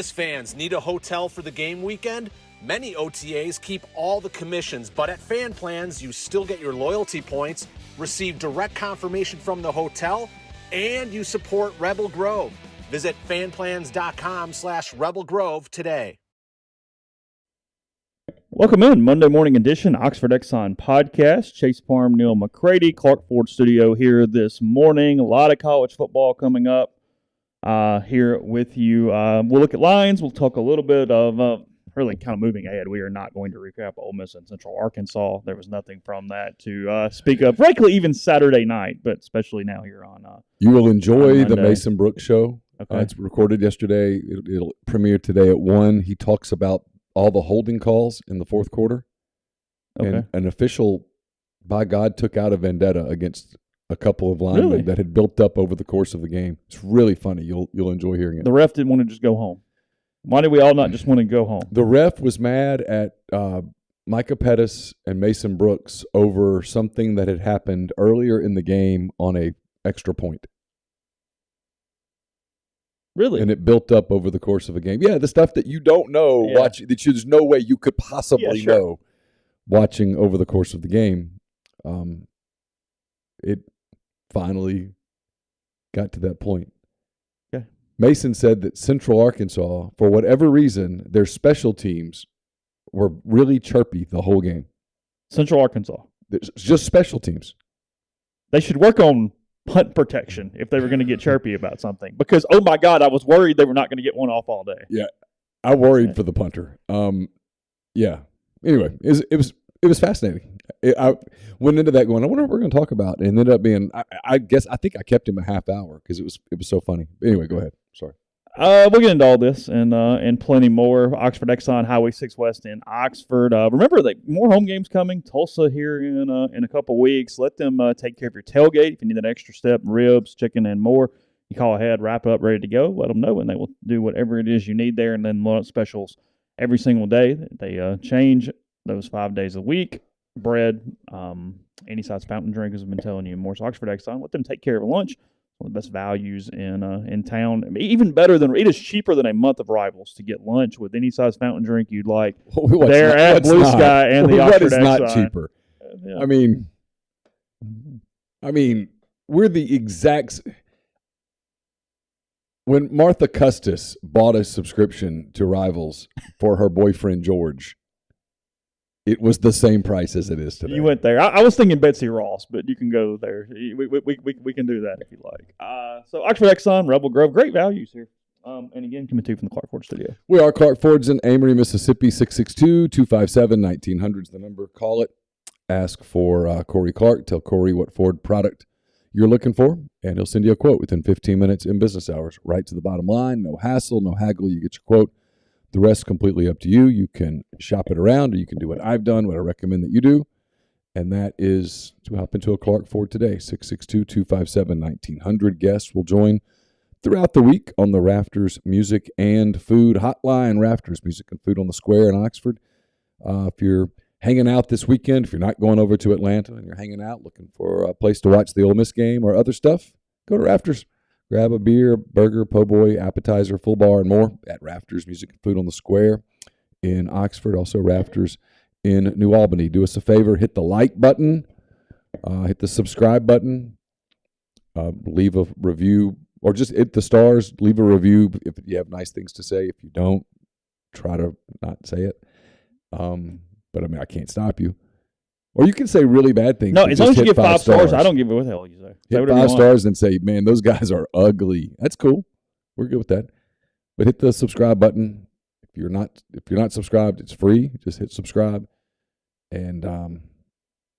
Fans need a hotel for the game weekend? Many OTAs keep all the commissions, but at Fan Plans, you still get your loyalty points, receive direct confirmation from the hotel, and you support Rebel Grove. Visit fanplans.com/Rebel Grove today. Welcome in, Monday morning edition, Oxford Exxon Podcast. Chase Parham, Neal, McCready, Clark Ford Studio here this morning. A lot of college football coming up here with you. We'll look at lines. We'll talk a little bit of really kind of moving ahead. We are not going to recap Ole Miss and Central Arkansas. There was nothing from that to speak of. Frankly, even Saturday night, but especially now here on You will enjoy the Mason Brooks show. Okay. It's recorded yesterday. It'll premiere today at 1. He talks about all the holding calls in the fourth quarter. Okay. And an official, by God, took out a vendetta against a couple of linemen that had built up over the course of the game. It's really funny. You'll enjoy hearing it. The ref didn't want to just go home. Why did we all not just want to go home? The ref was mad at Micah Pettis and Mason Brooks over something that had happened earlier in the game on a extra point. Really? And it built up over the course of a game. Yeah, the stuff that you don't know, watching, that there's no way you could possibly know watching over the course of the game. It finally got to that point. Okay. Mason said that Central Arkansas, for whatever reason, their special teams were really chirpy the whole game. Central Arkansas. It's just special teams. They should work on punt protection if they were going to get chirpy about something. Because, oh, my God, I was worried they were not going to get one off all day. Yeah, I worried for the punter. Yeah. Anyway, it was fascinating. I went into that going, I wonder what we're going to talk about. And it ended up being, I think I kept him a half hour because it was so funny. Anyway, go ahead. Sorry. We'll get into all this and plenty more. Oxford Exxon, Highway 6 West in Oxford. Remember, more home games coming. Tulsa here in a couple weeks. Let them take care of your tailgate. If you need that extra step, ribs, chicken, and more, you call ahead, wrap up, ready to go. Let them know, and they will do whatever it is you need there. And then lunch specials every single day. They change those 5 days a week. Bread, any size fountain drink, as I've been telling you more. So Oxford Exxon, let them take care of lunch. One of the best values in town. I mean, even better than, it is cheaper than a month of Rivals to get lunch with any size fountain drink you'd like. They're at Blue Sky and the Oxford Exxon. What is not cheaper? Yeah. I mean, we're the exact. When Martha Custis bought a subscription to Rivals for her boyfriend George, it was the same price as it is today. You went there. I was thinking Betsy Ross, but you can go there. We can do that if you like. So Oxford Exxon, Rebel Grove, great values here. And again, coming to you from the Clark Ford Studio. We are Clark Ford's in Amory, Mississippi. 662-257-1900 is the number. Call it. Ask for Corey Clark. Tell Corey what Ford product you're looking for, and he'll send you a quote within 15 minutes in business hours. Right to the bottom line. No hassle, no haggle. You get your quote. The rest completely up to you. You can shop it around, or you can do what I've done, what I recommend that you do, and that is to hop into a Clark Ford today. 662-257-1900. Guests will join throughout the week on the Rafters Music and Food Hotline. Rafters Music and Food on the Square in Oxford. If you're hanging out this weekend, if you're not going over to Atlanta and you're hanging out looking for a place to watch the Ole Miss game or other stuff, go to Rafters. Grab a beer, burger, po' boy, appetizer, full bar, and more at Rafters Music and Food on the Square in Oxford. Also Rafters in New Albany. Do us a favor, hit the like button, hit the subscribe button, leave a review, or just hit the stars, leave a review if you have nice things to say. If you don't, try to not say it. But, I can't stop you. Or you can say really bad things. No, as long as you give 5 stars, I don't give it what the hell you say. Hit 5 stars and say, man, those guys are ugly. That's cool. We're good with that. But hit the subscribe button. If you're not subscribed, it's free. Just hit subscribe. And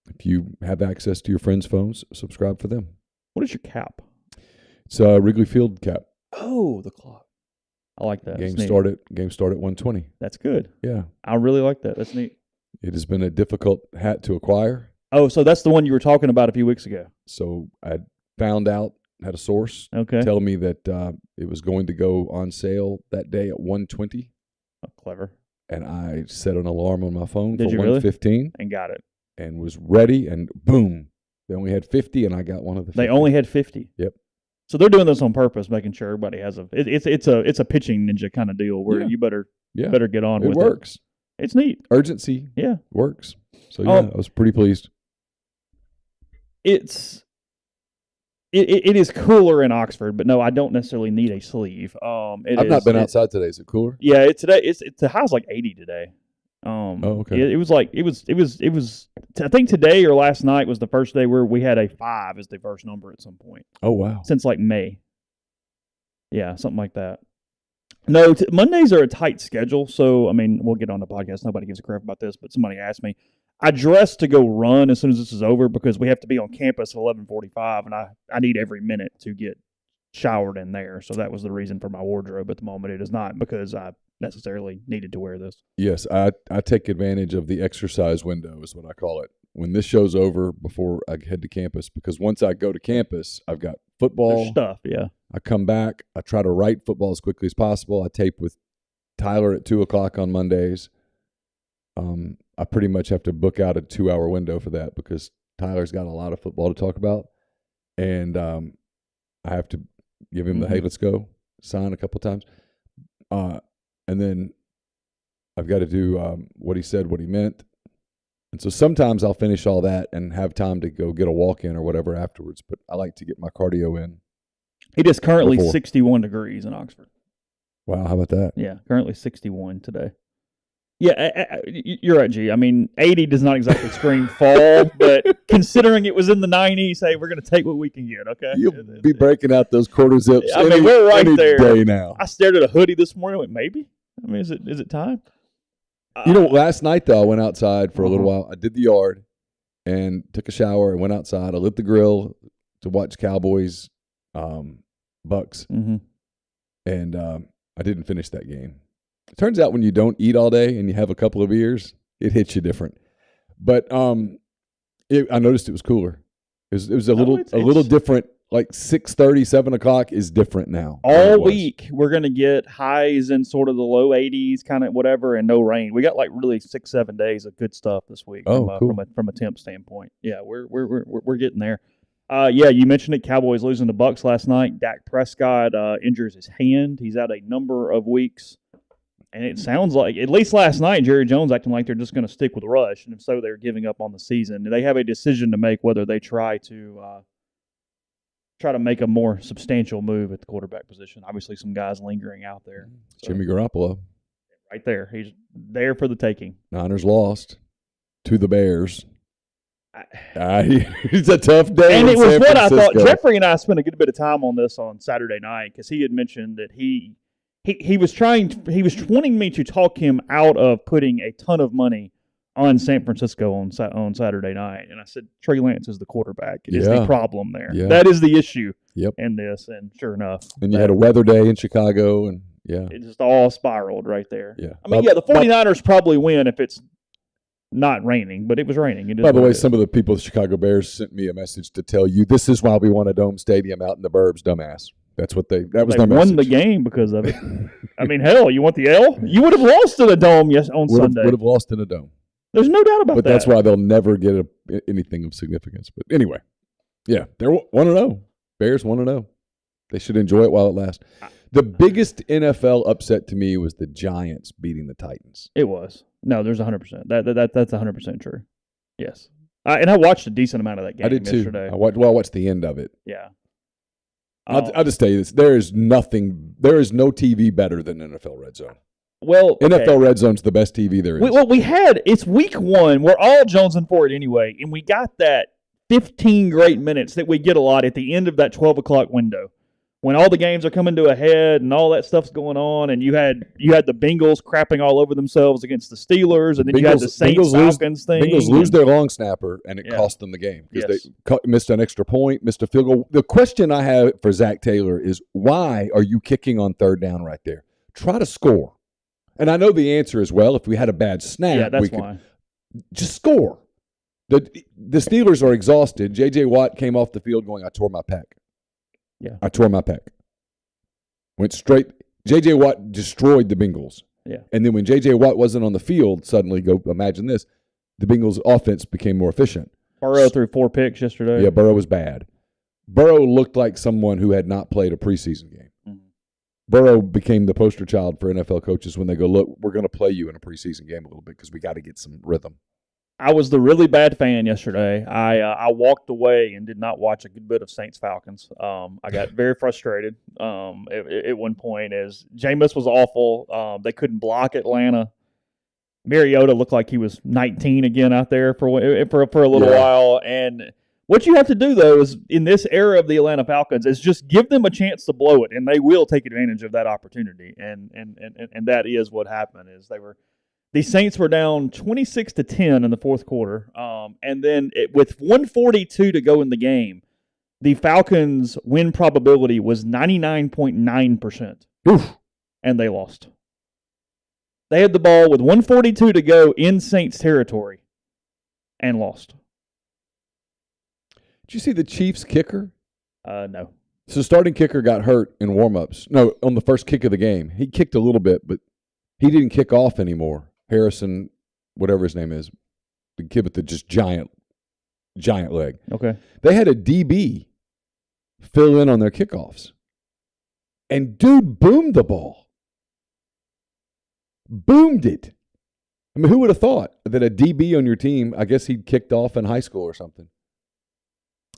if you have access to your friends' phones, subscribe for them. What is your cap? It's a Wrigley Field cap. Oh, the clock. I like that. Game start at 1:20. That's good. Yeah. I really like that. That's neat. It has been a difficult hat to acquire. Oh, so that's the one you were talking about a few weeks ago. So I found out, had a source tell me that it was going to go on sale that day at 1:20. Oh, clever. And I set an alarm on my phone for 1:15. Really? And got it. And was ready, and boom. They only had 50, and I got one of the 50. They only had 50? Yep. So they're doing this on purpose, making sure everybody has it's a pitching ninja kind of deal where you better get on with it. It works. It's neat. Urgency. Yeah. Works. So I was pretty pleased. It is cooler in Oxford, but no, I don't necessarily need a sleeve. I've not been outside today. Is it cooler? Yeah, the high's like 80 today. Okay. It was I think today or last night was the first day where we had a 5 as the first number at some point. Oh wow. Since like May. Yeah, something like that. No, Mondays are a tight schedule, so I mean, we'll get on the podcast. Nobody gives a crap about this, but somebody asked me. I dress to go run as soon as this is over because we have to be on campus at 11:45, and I need every minute to get showered in there. So that was the reason for my wardrobe at the moment. It is not because I necessarily needed to wear this. Yes, I take advantage of the exercise window is what I call it. When this show's over, before I head to campus, because once I go to campus, I've got football. There's stuff, yeah. I come back. I try to write football as quickly as possible. I tape with Tyler at 2:00 on Mondays. I pretty much have to book out a 2-hour window for that because Tyler's got a lot of football to talk about. And I have to give him the, hey, let's go sign a couple times. And then I've got to do what he said, what he meant. And so sometimes I'll finish all that and have time to go get a walk-in or whatever afterwards. But I like to get my cardio in. It is currently 61 degrees in Oxford. Wow, how about that? Yeah, currently 61 today. Yeah, you're right, G. I mean, 80 does not exactly scream fall, but considering it was in the 90s, hey, we're going to take what we can get, okay? You'll be breaking out those quarter zips we're right any there. day now. I stared at a hoodie this morning and went, maybe? I mean, is it time? Last night, though, I went outside for a little while. I did the yard and took a shower and went outside. I lit the grill to watch Cowboys Bucks, and I didn't finish that game. It turns out when you don't eat all day and you have a couple of beers, it hits you different. But I noticed it was cooler. It was a little different. Like 6:30, 7 o'clock is different now. All week we're going to get highs in sort of the low 80s, kind of whatever, and no rain. We got like really 6-7 days of good stuff this week. Cool. From a temp standpoint. Yeah, we're getting there. You mentioned it. Cowboys losing to Bucks last night. Dak Prescott injures his hand. He's out a number of weeks. And it sounds like, at least last night, Jerry Jones acting like they're just going to stick with Rush, and if so, they're giving up on the season. They have a decision to make whether they try to make a more substantial move at the quarterback position. Obviously, some guys lingering out there. So, Jimmy Garoppolo. Right there. He's there for the taking. Niners lost to the Bears. It's a tough day. And it was what I thought. Jeffrey and I spent a good bit of time on this on Saturday night because he had mentioned that he was wanting me to talk him out of putting a ton of money on San Francisco on Saturday night. And I said, Trey Lance is the quarterback. It is the problem there. Yeah. That is the issue in this. And sure enough. And you had a weather day in Chicago. And it just all spiraled right there. Yeah. I mean, the 49ers probably win if it's not raining, but it was raining. By the way, some of the people of the Chicago Bears sent me a message to tell you, this is why we want a dome stadium out in the burbs, dumbass. That was their message. They won the game because of it. I mean, hell, you want the L? You would have lost in a dome on Sunday. Would have lost in a dome. There's no doubt about that. But that's why they'll never get anything of significance. But anyway, they're 1-0. Bears 1-0. They should enjoy it while it lasts. The biggest NFL upset to me was the Giants beating the Titans. It was. No, there's 100%. That's 100% true. Yes. And I watched a decent amount of that game yesterday. I watched the end of it. Yeah. I'll just tell you this. There is no TV better than NFL Red Zone. Well, NFL Red Zone's the best TV there is. It's week 1. We're all jonesing for it anyway, and we got that 15 great minutes that we get a lot at the end of that 12 o'clock window when all the games are coming to a head and all that stuff's going on, and you had the Bengals crapping all over themselves against the Steelers, and then you had the Saints-Falcons thing. Bengals lose their long snapper, and it cost them the game because they missed an extra point, missed a field goal. The question I have for Zach Taylor is, why are you kicking on third down right there? Try to score. And I know the answer is, well, if we had a bad snap, that's why. Just score. The Steelers are exhausted. J.J. Watt came off the field going, I tore my pec. Yeah. I tore my pec. Went straight. J.J. Watt destroyed the Bengals. Yeah. And then when J.J. Watt wasn't on the field, suddenly, go imagine this, the Bengals' offense became more efficient. Burrow threw 4 picks yesterday. Yeah, Burrow was bad. Burrow looked like someone who had not played a preseason game. Mm-hmm. Burrow became the poster child for NFL coaches when they go, look, we're going to play you in a preseason game a little bit because we got to get some rhythm. I was the really bad fan yesterday. I walked away and did not watch a good bit of Saints-Falcons. I got very frustrated at one point as Jameis was awful. They couldn't block Atlanta. Mariota looked like he was 19 again out there for a little while. And what you have to do, though, is in this era of the Atlanta Falcons is just give them a chance to blow it, and they will take advantage of that opportunity. And that is what happened. Is the Saints were down 26-10 in the fourth quarter, and then with 1:42 to go in the game, the Falcons' win probability was 99.9%. Oof. And they lost. They had the ball with 1:42 to go in Saints territory and lost. Did you see the Chiefs kicker? No. So starting kicker got hurt in warm-ups. No, on the first kick of the game. He kicked a little bit, but he didn't kick off anymore. Harrison, whatever his name is, the kid with the just giant leg. Okay. They had a DB fill in on their kickoffs. And dude boomed the ball. Boomed it. I mean, who would have thought that a DB on your team, I guess he'd kicked off in high school or something.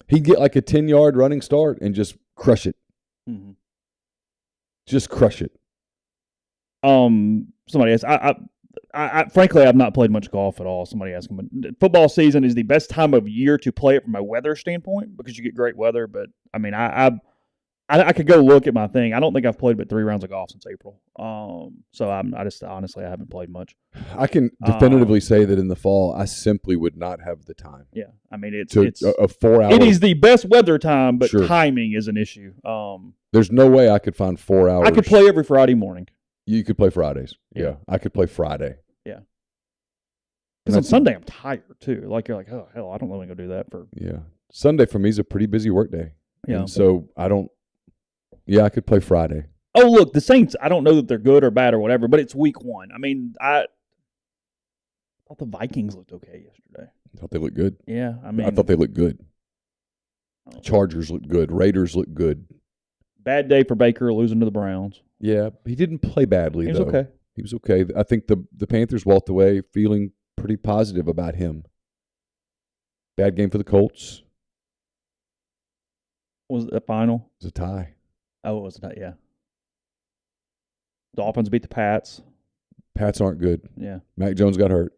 He'd get like a 10-yard running start and just crush it. Mm-hmm. Just crush it. Somebody asked, I frankly, I've not played much golf at all. Somebody asked me. Football season is the best time of year to play it from a weather standpoint because you get great weather. But I mean, I could go look at my thing. I don't think I've played but 3 rounds of golf since April. So I just honestly I haven't played much. I can definitively say that in the fall I simply would not have the time. Yeah, I mean it's a 4 hour. It is the best weather time, but Sure. timing is an issue. There's no way I could find 4 hours. I could play every Friday morning. You could play Fridays. Yeah. Yeah. I could play Friday. Yeah. Because on Sunday I'm tired too. Like you're like, oh hell, I don't really go do that for. Yeah. Sunday for me is a pretty busy work day. Yeah. And so I don't. Yeah, I could play Friday. Oh look, the Saints. I don't know that they're good or bad or whatever, but it's week 1. I mean, I thought the Vikings looked okay yesterday. I thought they looked good. Yeah, I mean, I thought they looked good. Chargers looked good. Raiders looked good. Bad day for Baker losing to the Browns. Yeah, he didn't play badly, He was though. okay. He was okay. I think the Panthers walked away feeling pretty positive about him. Bad game for the Colts. Was it a final? It was a tie. Oh, it was not. Yeah. Dolphins beat the Pats. Pats aren't good. Yeah. Mac Jones got hurt.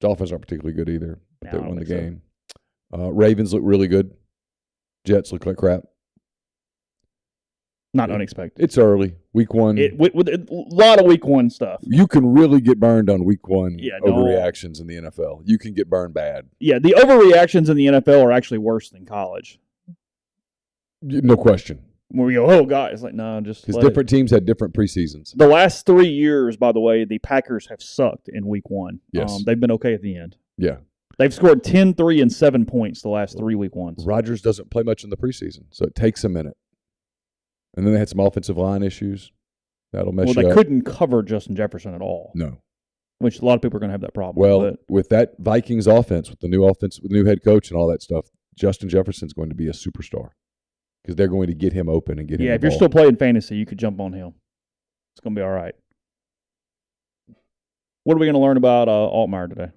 Dolphins aren't particularly good either, but No, they I won don't the think so. game. Ravens look really good. Jets look like crap. Not unexpected. It's early. Week 1. With a lot of week 1 stuff. You can really get burned on week 1 Yeah, overreactions in the NFL. You can get burned bad. Yeah, the overreactions in the NFL are actually worse than college. No question. Where we go, oh God, it's like no, just Because different teams had different preseasons. The last 3 years, by the way, the Packers have sucked in week 1. Yes. They've been okay at the end. Yeah. They've scored 10, 3, and 7 points the last 3 week 1s. Rodgers doesn't play much in the preseason, so it takes a minute. And then they had some offensive line issues. That'll mess you up. Well, they couldn't cover Justin Jefferson at all. No. Which a lot of people are going to have that problem. Well, with that Vikings offense, with the new head coach and all that stuff, Justin Jefferson's going to be a superstar because they're going to get him open and get him the if you're ball. still playing fantasy, you could jump on him. It's going to be all right. What are we going to learn about Altmaier today?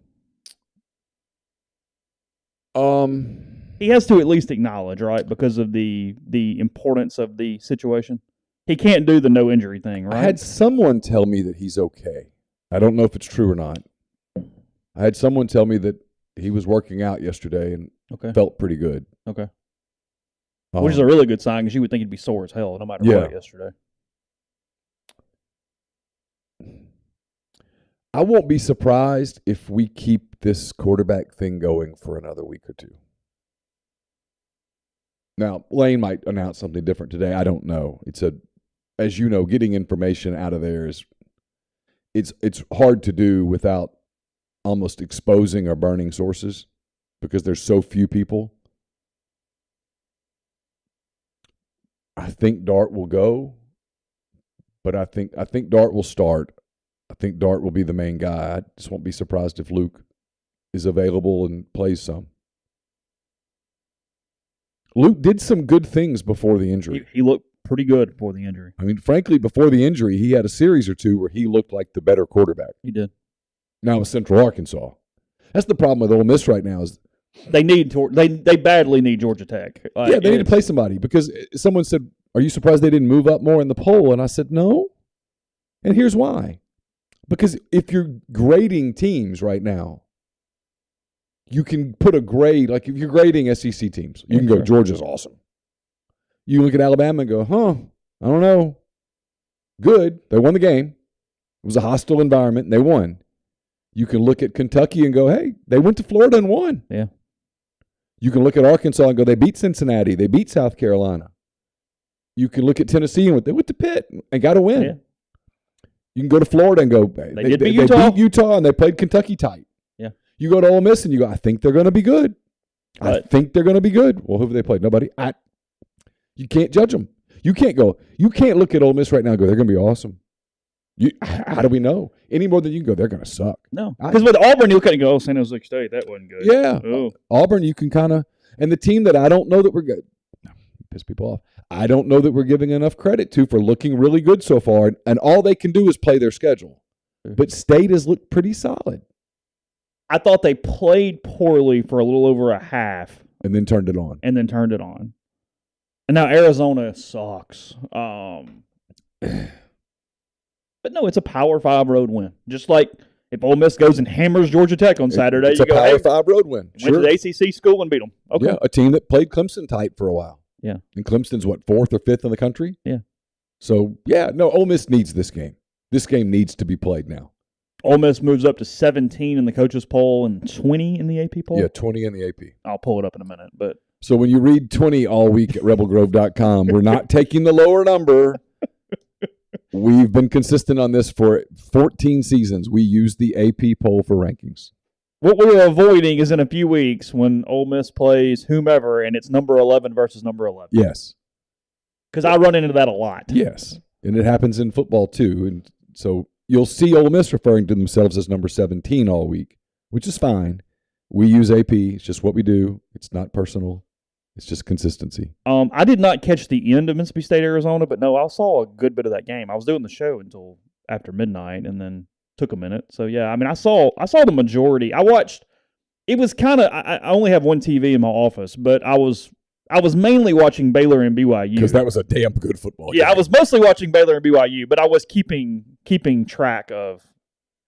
He has to at least acknowledge, right, because of the importance of the situation. He can't do the no injury thing, right? I had someone tell me that he's okay. I don't know if it's true or not. I had someone tell me that he was working out yesterday and felt pretty good. Okay. Which is a really good sign because you would think he'd be sore as hell no matter what yesterday. I won't be surprised if we keep this quarterback thing going for another week or two. Now, Lane might announce something different today. I don't know. As you know, getting information out of there it's hard to do without almost exposing or burning sources because there's so few people. I think Dart will go, but I think Dart will start. I think Dart will be the main guy. I just won't be surprised if Luke is available and plays some. Luke did some good things before the injury. He looked pretty good before the injury. I mean, frankly, before the injury, he had a series or two where he looked like the better quarterback. He did. Now with Central Arkansas. That's the problem with Ole Miss right now is they badly need Georgia Tech. they need to play somebody because someone said, are you surprised they didn't move up more in the poll? And I said, no. And here's why. Because if you're grading teams right now, you can put a grade, like if you're grading SEC teams, you can go, Georgia's awesome. You look at Alabama and go, I don't know. Good. They won the game. It was a hostile environment, and they won. You can look at Kentucky and go, hey, they went to Florida and won. Yeah. You can look at Arkansas and go, they beat Cincinnati. They beat South Carolina. You can look at Tennessee and they went to Pitt and got a win. Yeah. You can go to Florida and go, they beat Utah and they played Kentucky tight. Yeah. You go to Ole Miss and you go, I think they're going to be good. I think they're going to be good. Well, who have they played? Nobody. You can't judge them. You can't look at Ole Miss right now and go, they're going to be awesome. How do we know? Any more than you can go, they're going to suck. No. Because with Auburn, you couldn't go, San Jose State, that wasn't good. Yeah. Ooh. Auburn, you can kind of, and the team that I don't know that we're good, piss people off, I don't know that we're giving enough credit to for looking really good so far, and all they can do is play their schedule. But State has looked pretty solid. I thought they played poorly for a little over a half. And then turned it on. And now Arizona sucks. But no, it's a Power 5 road win. Just like if Ole Miss goes and hammers Georgia Tech on Saturday, it's a Power 5 road win. Went to the ACC school and beat them. Okay. Yeah, a team that played Clemson tight for a while. Yeah. And Clemson's, 4th or 5th in the country? Yeah. So, Ole Miss needs this game. This game needs to be played now. Ole Miss moves up to 17 in the coaches poll and 20 in the AP poll? Yeah, 20 in the AP. I'll pull it up in a minute. But so when you read 20 all week at rebelgrove.com, we're not taking the lower number. We've been consistent on this for 14 seasons. We use the AP poll for rankings. What we're avoiding is in a few weeks when Ole Miss plays whomever and it's number 11 versus number 11. Yes. Because I run into that a lot. Yes. And it happens in football too. And so you'll see Ole Miss referring to themselves as number 17 all week, which is fine. We use AP. It's just what we do. It's not personal. It's just consistency. I did not catch the end of Mississippi State, Arizona, but no, I saw a good bit of that game. I was doing the show until after midnight and then took a minute. So, yeah, I mean, I saw the majority. I watched – it was kind of – I only have one TV in my office, but I was mainly watching Baylor and BYU. Because that was a damn good football game. Yeah, I was mostly watching Baylor and BYU, but I was keeping track of –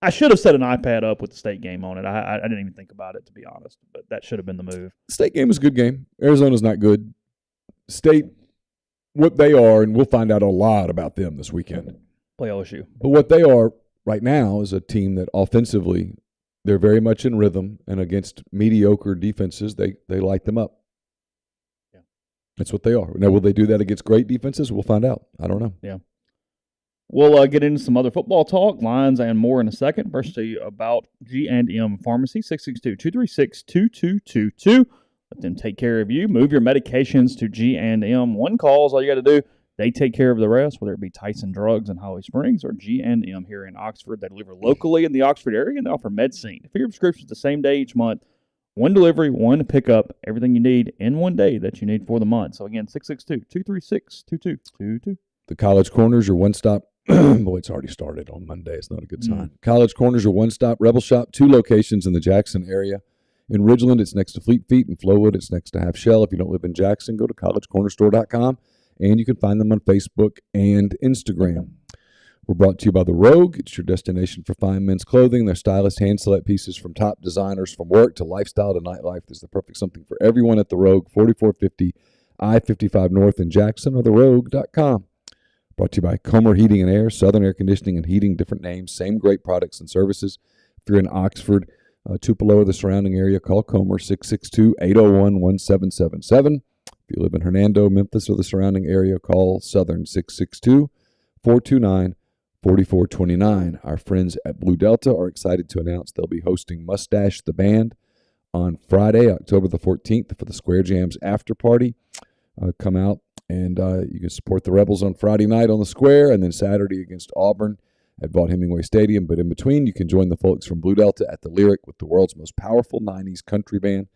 I should have set an iPad up with the State game on it. I didn't even think about it, to be honest, but that should have been the move. State game was a good game. Arizona's not good. State, what they are, and we'll find out a lot about them this weekend. Play LSU. But what they are right now is a team that offensively, they're very much in rhythm, and against mediocre defenses, they light them up. Yeah, that's what they are. Now, will they do that against great defenses? We'll find out. I don't know. Yeah. We'll get into some other football talk, lines, and more in a second. First, to you about G&M Pharmacy, 662-236-2222. Let them take care of you. Move your medications to G&M. One call is all you got to do. They take care of the rest, whether it be Tyson Drugs in Holly Springs or G&M here in Oxford. They deliver locally in the Oxford area, and they offer MedScene. For your prescriptions the same day each month. One delivery, one pickup, everything you need in one day that you need for the month. So, again, 662-236-2222. The College Corners are one-stop. Boy, it's already started on Monday. It's not a good sign. College Corners are one-stop Rebel Shop, 2 locations in the Jackson area. In Ridgeland, it's next to Fleet Feet. In Flowood, it's next to Half Shell. If you don't live in Jackson, go to collegecornerstore.com, and you can find them on Facebook and Instagram. We're brought to you by The Rogue. It's your destination for fine men's clothing. Their stylish hand-select pieces from top designers, from work to lifestyle to nightlife. There's the perfect something for everyone at The Rogue, 4450 I-55 North in Jackson, or therogue.com. Brought to you by Comer Heating and Air, Southern Air Conditioning and Heating, different names, same great products and services. If you're in Oxford, Tupelo, or the surrounding area, call Comer, 662-801-1777. If you live in Hernando, Memphis, or the surrounding area, call Southern, 662-429-4429. Our friends at Blue Delta are excited to announce they'll be hosting Mustache the Band on Friday, October the 14th, for the Square Jams after party. Come out. And you can support the Rebels on Friday night on the Square, and then Saturday against Auburn at Vaught Hemingway Stadium. But in between, you can join the folks from Blue Delta at the Lyric with the world's most powerful 90s country band.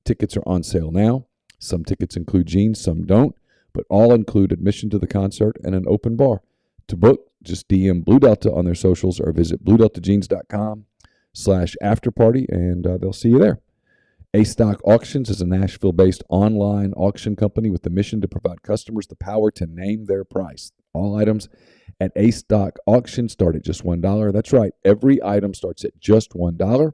Tickets are on sale now. Some tickets include jeans, some don't, but all include admission to the concert and an open bar. To book, just DM Blue Delta on their socials or visit bluedeltajeans.com/afterparty, and they'll see you there. A-Stock Auctions is a Nashville-based online auction company with the mission to provide customers the power to name their price. All items at A-Stock Auction start at just $1. That's right. Every item starts at just $1.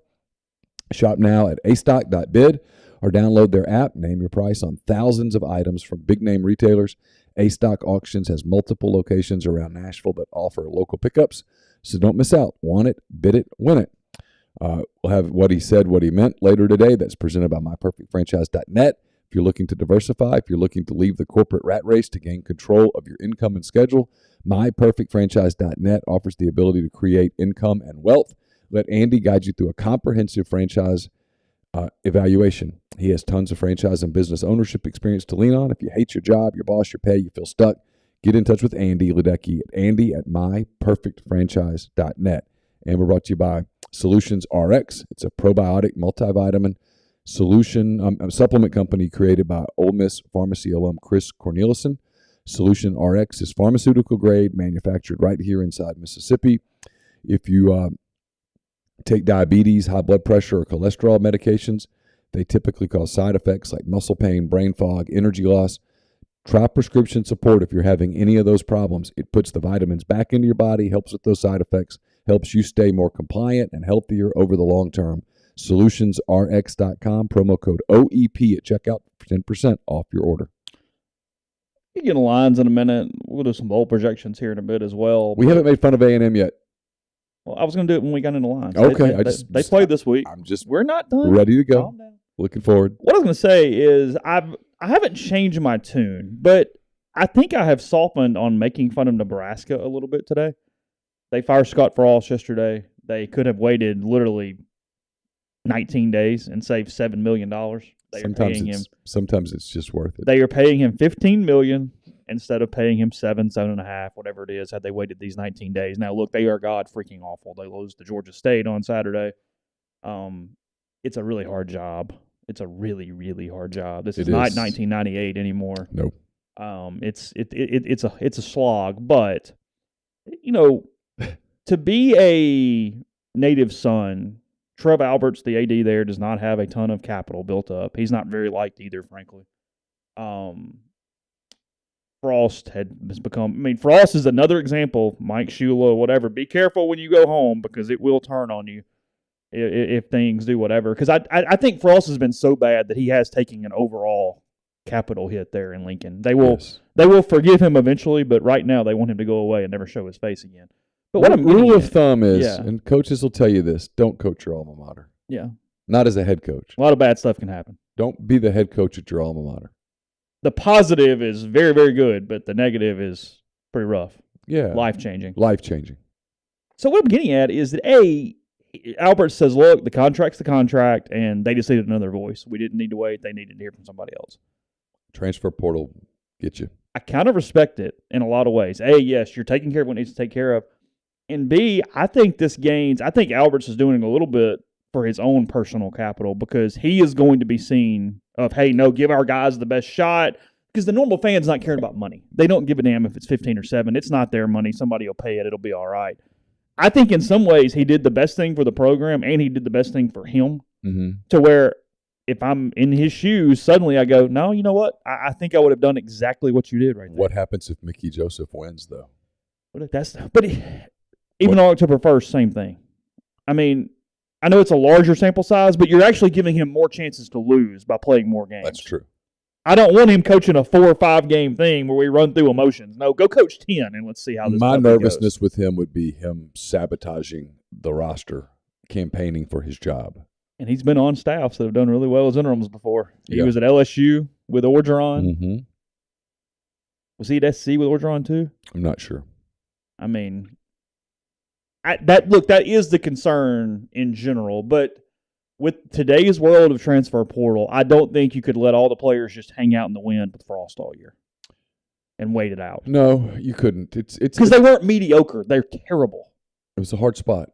Shop now at astock.bid or download their app. Name your price on thousands of items from big-name retailers. A-Stock Auctions has multiple locations around Nashville that offer local pickups, so don't miss out. Want it, bid it, win it. We'll have what he said, what he meant later today. That's presented by myperfectfranchise.net. If you're looking to diversify, if you're looking to leave the corporate rat race to gain control of your income and schedule, myperfectfranchise.net offers the ability to create income and wealth. Let Andy guide you through a comprehensive franchise evaluation. He has tons of franchise and business ownership experience to lean on. If you hate your job, your boss, your pay, you feel stuck, get in touch with Andy Ledecky at andy@myperfectfranchise.net. And we're brought to you by Solutions RX. It's a probiotic multivitamin supplement company created by Ole Miss pharmacy alum Chris Cornelison. Solution RX is pharmaceutical grade, manufactured right here inside Mississippi. If you take diabetes, high blood pressure, or cholesterol medications, they typically cause side effects like muscle pain, brain fog, energy loss. Try prescription support if you're having any of those problems. It puts the vitamins back into your body, helps with those side effects, helps you stay more compliant and healthier over the long term. SolutionsRx.com, promo code OEP at checkout for 10% off your order. We'll get into lines in a minute. We'll do some bowl projections here in a bit as well. We haven't made fun of A&M yet. Well, I was going to do it when we got into lines. Okay. They played this week. We're not done. Ready to go. Looking forward. What I was going to say is I haven't changed my tune, but I think I have softened on making fun of Nebraska a little bit today. They fired Scott Frost yesterday. They could have waited literally 19 days and saved $7 million. Sometimes it's just worth it. They are paying him $15 million instead of paying him $7.5, whatever it is, had they waited these 19 days. Now, look, they are god freaking awful. They lose to Georgia State on Saturday. It's a really hard job. It's a really, really hard job. This is not 1998 anymore. Nope. It's a slog, but to be a native son, Trev Alberts, the AD there, does not have a ton of capital built up. He's not very liked either, frankly. Frost has become. Frost is another example. Mike Shula, whatever. Be careful when you go home because it will turn on you if things do whatever. Because I think Frost has been so bad that he has taken an overall capital hit there in Lincoln. They will forgive him eventually, but right now they want him to go away and never show his face again. But what rule of thumb is, and coaches will tell you this: don't coach your alma mater. Yeah, not as a head coach. A lot of bad stuff can happen. Don't be the head coach at your alma mater. The positive is very, very good, but the negative is pretty rough. Yeah, life-changing. So what I'm getting at is that Albert says, "Look, the contract's the contract, and they just needed another voice. We didn't need to wait; they needed to hear from somebody else." Transfer portal, get you. I kind of respect it in a lot of ways. A, yes, you're taking care of what needs to take care of. And B, I think Alberts is doing a little bit for his own personal capital because he is going to be seen of, hey, no, give our guys the best shot. Because the normal fan's not caring about money. They don't give a damn if it's 15 or 7. It's not their money. Somebody will pay it. It'll be all right. I think in some ways he did the best thing for the program and he did the best thing for him to where if I'm in his shoes, suddenly I go, no, you know what? I think I would have done exactly what you did right there. What happens if Mickey Joseph wins, though? Even on October 1st, same thing. I know it's a larger sample size, but you're actually giving him more chances to lose by playing more games. That's true. I don't want him coaching a 4 or 5 game thing where we run through emotions. No, go coach 10 and let's see how this goes. My nervousness with him would be him sabotaging the roster, campaigning for his job. And he's been on staffs that have done really well as interims before. He was at LSU with Orgeron. Mm-hmm. Was he at SC with Orgeron too? I'm not sure. That is the concern in general, but with today's world of transfer portal, I don't think you could let all the players just hang out in the wind with Frost all year and wait it out. No, you couldn't. It's because they weren't mediocre; they're terrible. It was a hard spot.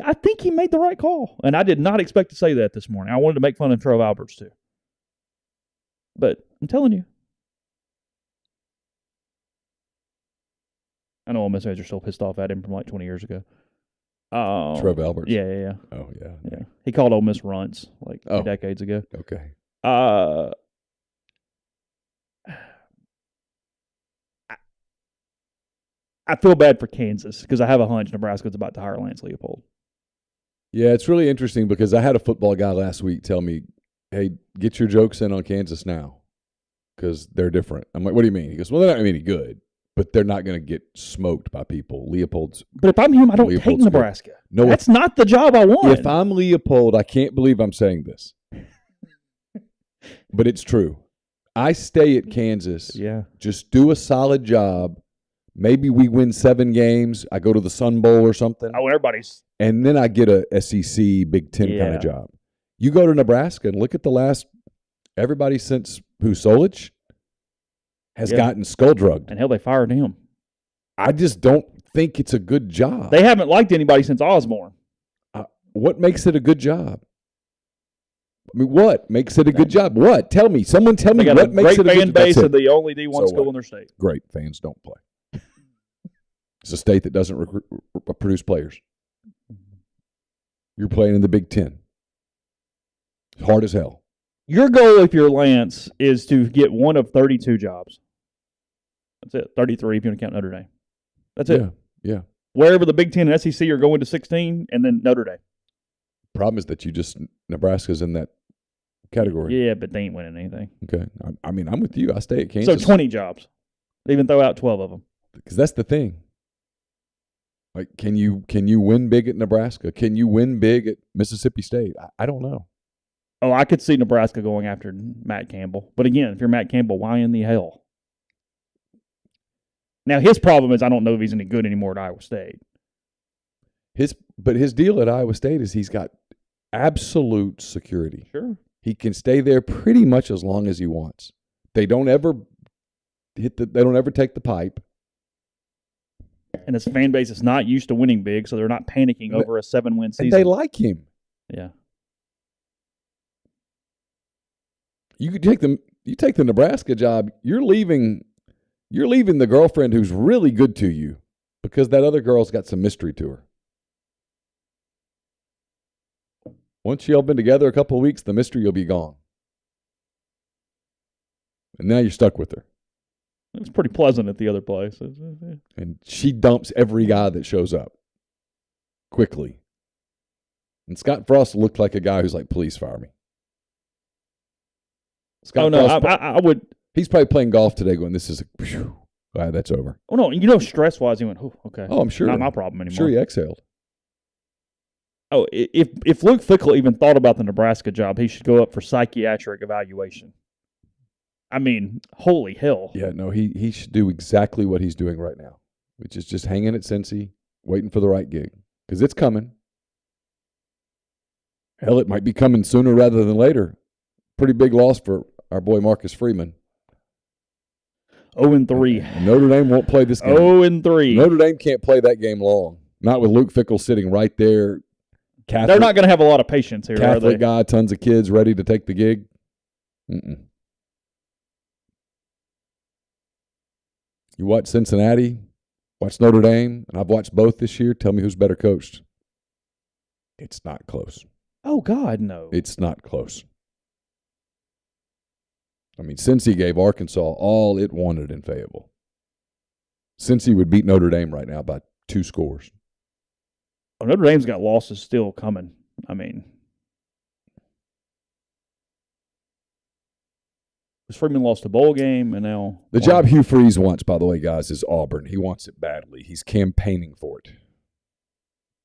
I think he made the right call, and I did not expect to say that this morning. I wanted to make fun of Trev Alberts too. But I'm telling you. I know Ole Miss fans are still pissed off at him from like 20 years ago. Trev Alberts. Yeah. Oh, yeah. Yeah. He called Ole Miss runts like 2 decades ago. Okay. I feel bad for Kansas because I have a hunch Nebraska's about to hire Lance Leopold. Yeah, it's really interesting because I had a football guy last week tell me, hey, get your jokes in on Kansas now because they're different. I'm like, what do you mean? He goes, well, they're not any good, but they're not going to get smoked by people. But if I'm him, I don't take Nebraska. No, that's not the job I want. If I'm Leopold, I can't believe I'm saying this. But it's true. I stay at Kansas. Yeah. Just do a solid job. Maybe we win 7 games. I go to the Sun Bowl or something. Oh, everybody's. And then I get a SEC, Big Ten kind of job. You go to Nebraska and look at the last – everybody since Solich has gotten skull-drugged. And hell, they fired him. I just don't think it's a good job. They haven't liked anybody since Osborne. What makes it a good job? I mean, what makes it a good job? What? Tell me. Someone tell me what makes it a good job. Great fan base and the only D1 school in their state. Great. Fans don't play. It's a state that doesn't produce players. You're playing in the Big Ten. It's hard as hell. Your goal, if you're Lance, is to get one of 32 jobs. That's it. 33 if you want to count Notre Dame. That's it. Yeah. Wherever the Big Ten and SEC are going to 16, and then Notre Dame. Problem is that Nebraska's in that category. Yeah, but they ain't winning anything. Okay. I mean, I'm with you. I stay at Kansas. So 20 jobs. They even throw out 12 of them. Because that's the thing. Like, can you win big at Nebraska? Can you win big at Mississippi State? I don't know. Oh, I could see Nebraska going after Matt Campbell. But again, if you're Matt Campbell, why in the hell? Now, his problem is I don't know if he's any good anymore at Iowa State. But his deal at Iowa State is he's got absolute security. Sure. He can stay there pretty much as long as he wants. They don't ever take the pipe. And his fan base is not used to winning big, so they're not panicking over a 7-win season. And they like him. Yeah. You take the Nebraska job, you're leaving the girlfriend who's really good to you because that other girl's got some mystery to her. Once y'all been together a couple of weeks, the mystery will be gone. And now you're stuck with her. It was pretty pleasant at the other place. And she dumps every guy that shows up quickly. And Scott Frost looked like a guy who's like, please fire me. I would. He's probably playing golf today going, this is glad that's over. Oh, no, stress-wise, he went, oh, okay. Oh, I'm sure. Not my problem anymore. Sure he exhaled. Oh, if Luke Fickell even thought about the Nebraska job, he should go up for psychiatric evaluation. I mean, holy hell. Yeah, no, he should do exactly what he's doing right now, which is just hanging at Cincy, waiting for the right gig. Because it's coming. Hell, it might be coming sooner rather than later. Pretty big loss for our boy Marcus Freeman. 0-3. Notre Dame won't play this game. 0-3. Notre Dame can't play that game long. Not with Luke Fickell sitting right there. They're not going to have a lot of patience here, Catholic are they? guy, tons of kids ready to take the gig. Mm-mm. You watch Cincinnati, watch Notre Dame, and I've watched both this year. Tell me who's better coached. It's not close. Oh, God, no. It's not close. I mean, Cincy gave Arkansas all it wanted in Fayetteville. Cincy would beat Notre Dame right now by 2 scores. Well, Notre Dame's got losses still coming. I mean, Freeman lost a bowl game, and now the job Hugh Freeze wants, by the way, guys, is Auburn. He wants it badly. He's campaigning for it.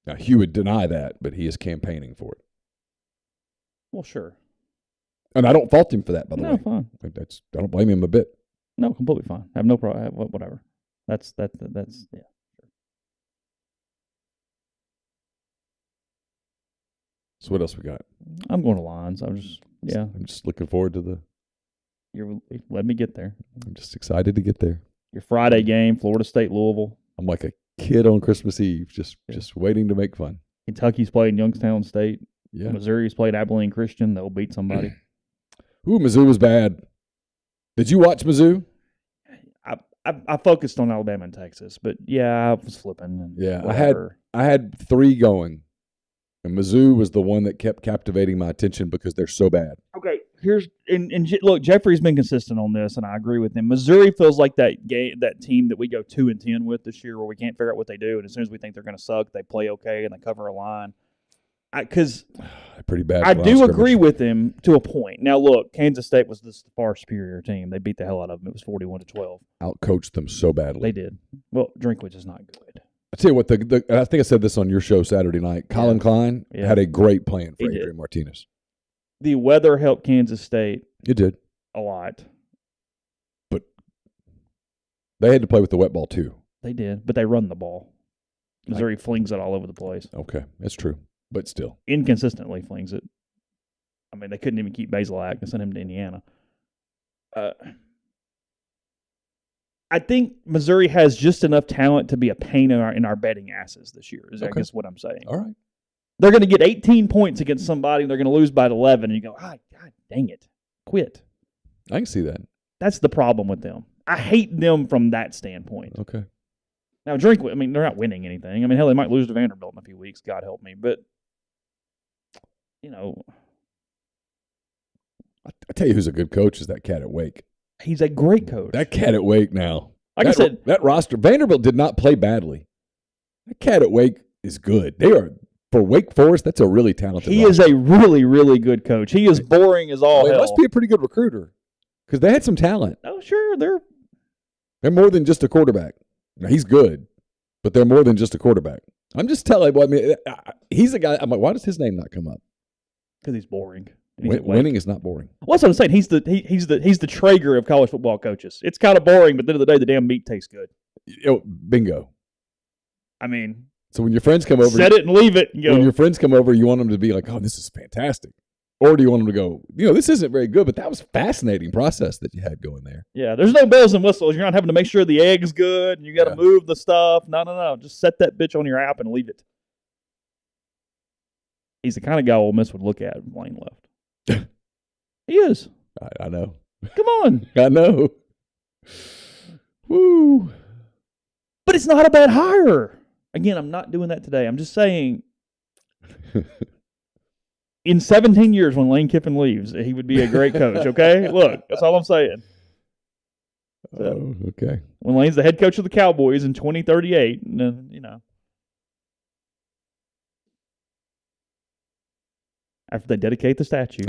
Now, Hugh would deny that, but he is campaigning for it. Well, sure. And I don't fault him for that, by the way. No, fine. I don't blame him a bit. No, completely fine. I have no problem. Whatever. That's yeah. So what else we got? I'm going to Lions. I'm just looking forward to the. Let me get there. I'm just excited to get there. Your Friday game, Florida State, Louisville. I'm like a kid on Christmas Eve, just waiting to make fun. Kentucky's played Youngstown State. Yeah. Missouri's played Abilene Christian. They'll beat somebody. Ooh, Mizzou was bad. Did you watch Mizzou? I focused on Alabama and Texas, but yeah, I was flipping. And whatever. I had 3 going, and Mizzou was the one that kept captivating my attention because they're so bad. Okay, look, Jeffrey's been consistent on this, and I agree with him. Missouri feels like that team that we go 2-10 with this year, where we can't figure out what they do, and as soon as we think they're going to suck, they play okay and they cover a line. Because pretty bad. I do agree with him to a point. Now, look, Kansas State was the far superior team. They beat the hell out of them. It was 41-12. Outcoached them so badly. They did. Well, Drinkwitz is not good. I tell you what, I think I said this on your show Saturday night. Colin Klein had a great plan for Adrian Martinez. The weather helped Kansas State. It did a lot, but they had to play with the wet ball too. They did, but they run the ball. Missouri flings it all over the place. Okay, that's true. But still. Inconsistently flings it. I mean, they couldn't even keep Bazelak and send him to Indiana. I think Missouri has just enough talent to be a pain in our betting asses this year, I guess what I'm saying. All right. They're going to get 18 points against somebody, and they're going to lose by 11, and you go, God dang it. Quit. I can see that. That's the problem with them. I hate them from that standpoint. Okay. Now, they're not winning anything. I mean, hell, they might lose to Vanderbilt in a few weeks. God help me. But, I tell you who's a good coach is that cat at Wake. He's a great coach. That cat at Wake now. Like I said, that roster, Vanderbilt did not play badly. That cat at Wake is good. They are, for Wake Forest, that's a really talented He roster. is a really, really good coach. He is boring as all hell. He must be a pretty good recruiter because they had some talent. Oh, sure. They're more than just a quarterback. Now, he's good, but they're more than just a quarterback. I'm just telling you, he's a guy. I'm like, why does his name not come up? Because he's boring. Winning is not boring. Well, that's what I'm saying. He's the Traeger of college football coaches. It's kind of boring, but at the end of the day, the damn meat tastes good. Bingo. I mean, so when your friends come over, set it and leave it. And go. When your friends come over, you want them to be like, "Oh, this is fantastic," or do you want them to go, "This isn't very good, but that was a fascinating process that you had going there." Yeah, there's no bells and whistles. You're not having to make sure the egg's good, and you got to move the stuff. No. Just set that bitch on your app and leave it. He's the kind of guy Ole Miss would look at if Lane left. He is. I know. Come on. I know. Woo. But it's not a bad hire. Again, I'm not doing that today. I'm just saying in 17 years when Lane Kiffin leaves, he would be a great coach, okay? Look, that's all I'm saying. So, okay. When Lane's the head coach of the Cowboys in 2038, and then, after they dedicate the statue,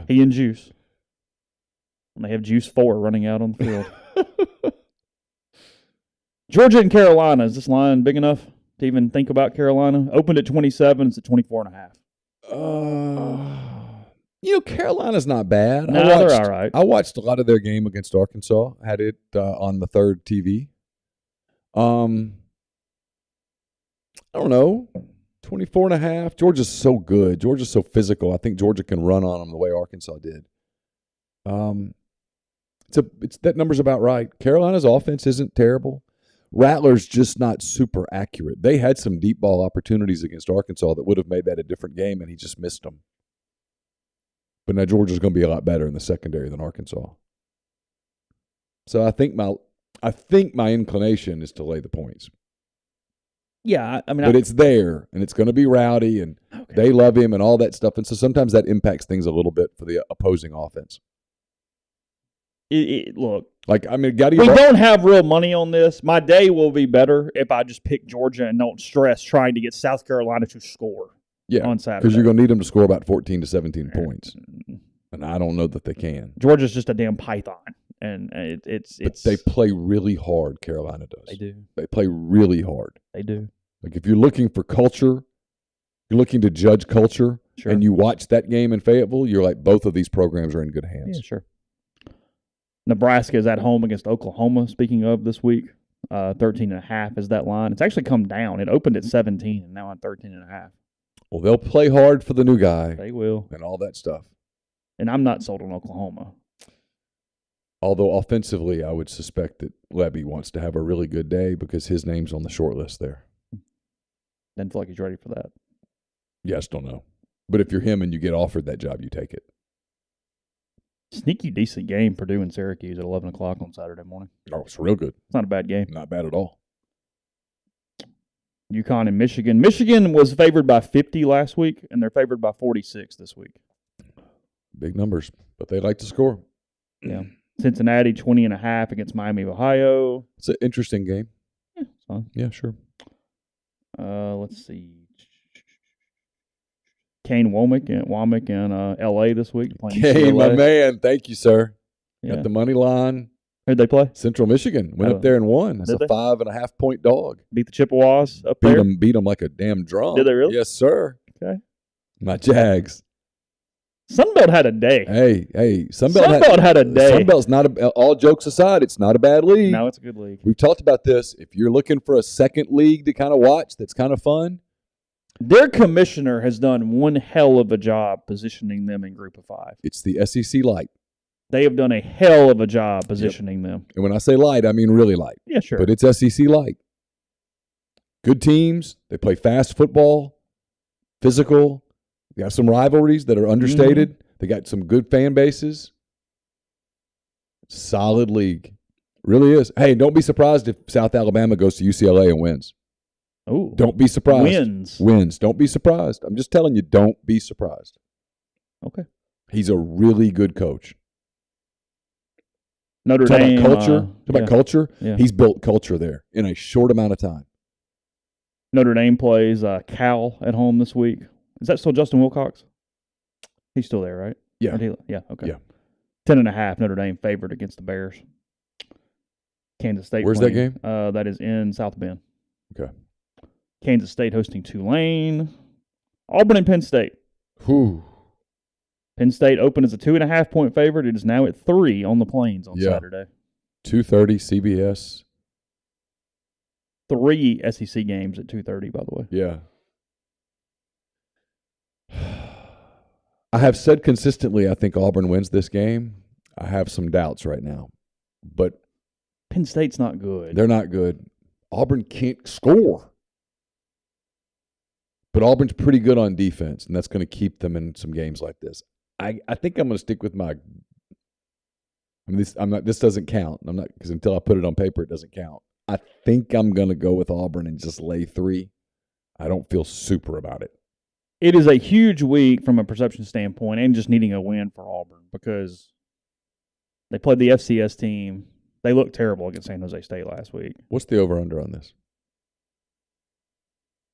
he and Juice. And they have Juice 4 running out on the field. Georgia and Carolina, is this line big enough to even think about Carolina? Opened at 27, it's at 24.5. Carolina's not bad. No, they're all right. I watched a lot of their game against Arkansas. Had it on the third TV. I don't know. 24.5. Georgia's so good. Georgia's so physical. I think Georgia can run on them the way Arkansas did. That number's about right. Carolina's offense isn't terrible. Rattler's just not super accurate. They had some deep ball opportunities against Arkansas that would have made that a different game, and he just missed them. But now Georgia's going to be a lot better in the secondary than Arkansas. So I think my inclination is to lay the points. Yeah, I mean, but it's there, and it's going to be rowdy, and they love him and all that stuff. And so sometimes that impacts things a little bit for the opposing offense. Look, we don't have real money on this. My day will be better if I just pick Georgia and don't stress trying to get South Carolina to score on Saturday. Because you're going to need them to score about 14 to 17 points. And I don't know that they can. Georgia's just a damn python. And it's they play really hard, Carolina does. They do. They play really hard. They do. Like if you're looking for culture, you're looking to judge culture, and you watch that game in Fayetteville, you're like, both of these programs are in good hands. Yeah, sure. Nebraska is at home against Oklahoma, speaking of this week. 13.5 is that line. It's actually come down. It opened at 17 and now on 13.5. Well, they'll play hard for the new guy. They will. And all that stuff. And I'm not sold on Oklahoma. Although offensively, I would suspect that Lebby wants to have a really good day because his name's on the short list there. Doesn't feel like he's ready for that. Yeah, I just don't know. But if you're him and you get offered that job, you take it. Sneaky decent game, Purdue and Syracuse at 11 o'clock on Saturday morning. Oh, it's real good. It's not a bad game. Not bad at all. UConn and Michigan. Michigan was favored by 50 last week, and they're favored by 46 this week. Big numbers, but they like to score. Yeah. Cincinnati 20.5 against Miami of Ohio. It's an interesting game. Yeah, it's fine. Yeah, sure. Let's see. Kane Womack in L.A. this week. Kane, my man. Thank you, sir. Yeah. Got the money line. Who'd they play? Central Michigan. Went up there and won. It's a they? 5.5-point dog. Beat the Chippewas up there? Beat them like a damn drum. Did they really? Yes, sir. Okay. My Jags. Sunbelt had a day. Hey. Sunbelt had a day. Sunbelt's not all jokes aside, it's not a bad league. No, it's a good league. We've talked about this. If you're looking for a second league to kind of watch that's kind of fun, their commissioner has done one hell of a job positioning them in Group of 5. it's the SEC light. They have done a hell of a job positioning them. And when I say light, I mean really light. Yeah, sure. But it's SEC light. Good teams. They play fast football, physical. They got some rivalries that are understated. Mm-hmm. They got some good fan bases. Solid league. Really is. Hey, don't be surprised if South Alabama goes to UCLA and wins. Oh, don't be surprised. Wins. Don't be surprised. I'm just telling you, don't be surprised. Okay. He's a really good coach. Notre Dame. Talk about culture. Yeah. He's built culture there in a short amount of time. Notre Dame plays Cal at home this week. Is that still Justin Wilcox? He's still there, right? Yeah. Yeah, okay. Yeah. 10.5 Notre Dame favored against the Bears. Kansas State. Where's that game? That is in South Bend. Okay. Kansas State hosting Tulane. Auburn and Penn State. Whew. Penn State opened as a 2.5-point favorite. It is now at 3 on the Plains on Saturday. 2:30 CBS. 3 SEC games at 2:30, by the way. Yeah. I have said consistently I think Auburn wins this game. I have some doubts right now. But Penn State's not good. They're not good. Auburn can't score. But Auburn's pretty good on defense, and that's going to keep them in some games like this. I think I'm going to stick with my – this doesn't count. I'm not, because until I put it on paper, it doesn't count. I think I'm going to go with Auburn and just lay 3. I don't feel super about it. It is a huge week from a perception standpoint and just needing a win for Auburn because they played the FCS team. They looked terrible against San Jose State last week. What's the over-under on this?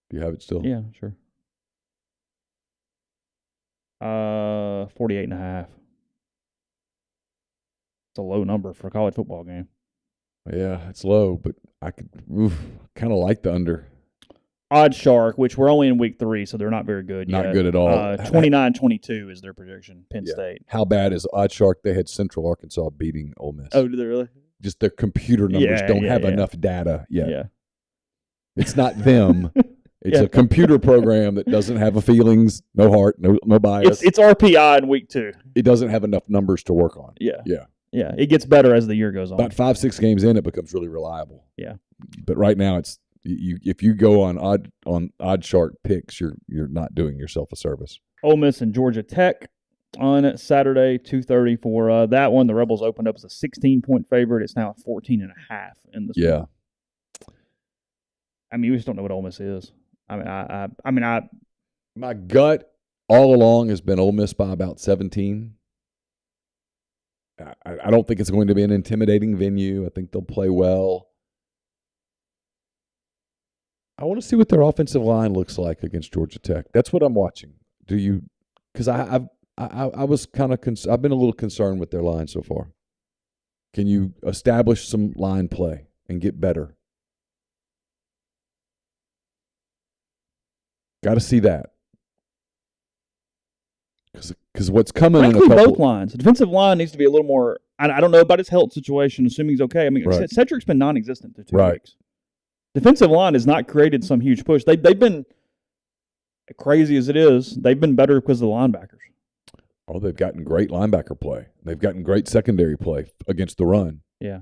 Do you have it still? Yeah, sure. 48.5. It's a low number for a college football game. Yeah, it's low, but I could kind of like the under. Odd Shark, which we're only in week 3, so they're not very good yet. Not good at all. 29-22 is their projection, Penn State. How bad is Odd Shark? They had Central Arkansas beating Ole Miss. Oh, did they really? Just their computer numbers don't have enough data yet. Yeah. It's not them. It's a computer program that doesn't have feelings, no heart, no bias. It's RPI in week 2. It doesn't have enough numbers to work on. Yeah. Yeah. Yeah. It gets better as the year goes on. About 5-6 games in, it becomes really reliable. Yeah. But right now, it's if you go on odd shark picks, you're not doing yourself a service. Ole Miss and Georgia Tech on Saturday, 2:30 for that one. The Rebels opened up as a 16-point favorite. It's now 14.5 in this one. I mean, we just don't know what Ole Miss is. I mean, my gut all along has been Ole Miss by about 17. I don't think it's going to be an intimidating venue. I think they'll play well. I want to see what their offensive line looks like against Georgia Tech. That's what I'm watching. Do you? Because I was kind of I've been a little concerned with their line so far. Can you establish some line play and get better? Got to see that. Because what's coming frankly, in a couple, both lines. The defensive line needs to be a little more. I don't know about his health situation, assuming he's okay. I mean, right. Cedric's been non-existent through 2 weeks. Defensive line has not created some huge push. They've been, crazy as it is, they've been better because of the linebackers. Oh, they've gotten great linebacker play. They've gotten great secondary play against the run. Yeah.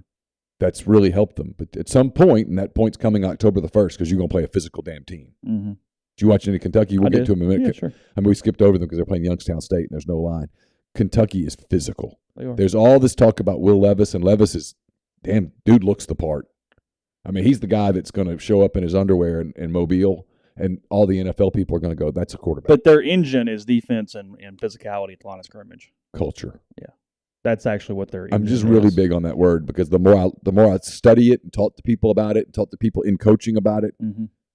That's really helped them. But at some point, and that point's coming October the 1st, because you're going to play a physical damn team. Mm-hmm. Did you watch any Kentucky? We'll get to them in a minute. Yeah, sure. I mean, we skipped over them because they're playing Youngstown State and there's no line. Kentucky is physical. They are. There's all this talk about Will Levis, and Levis is, damn, dude looks the part. I mean, he's the guy that's going to show up in his underwear in Mobile, and all the NFL people are going to go, that's a quarterback. But their engine is defense and physicality at the line of scrimmage. Culture. Yeah. That's actually what they're. I'm just really big on that word because the more I study it and talk to people about it and talk to people in coaching about it,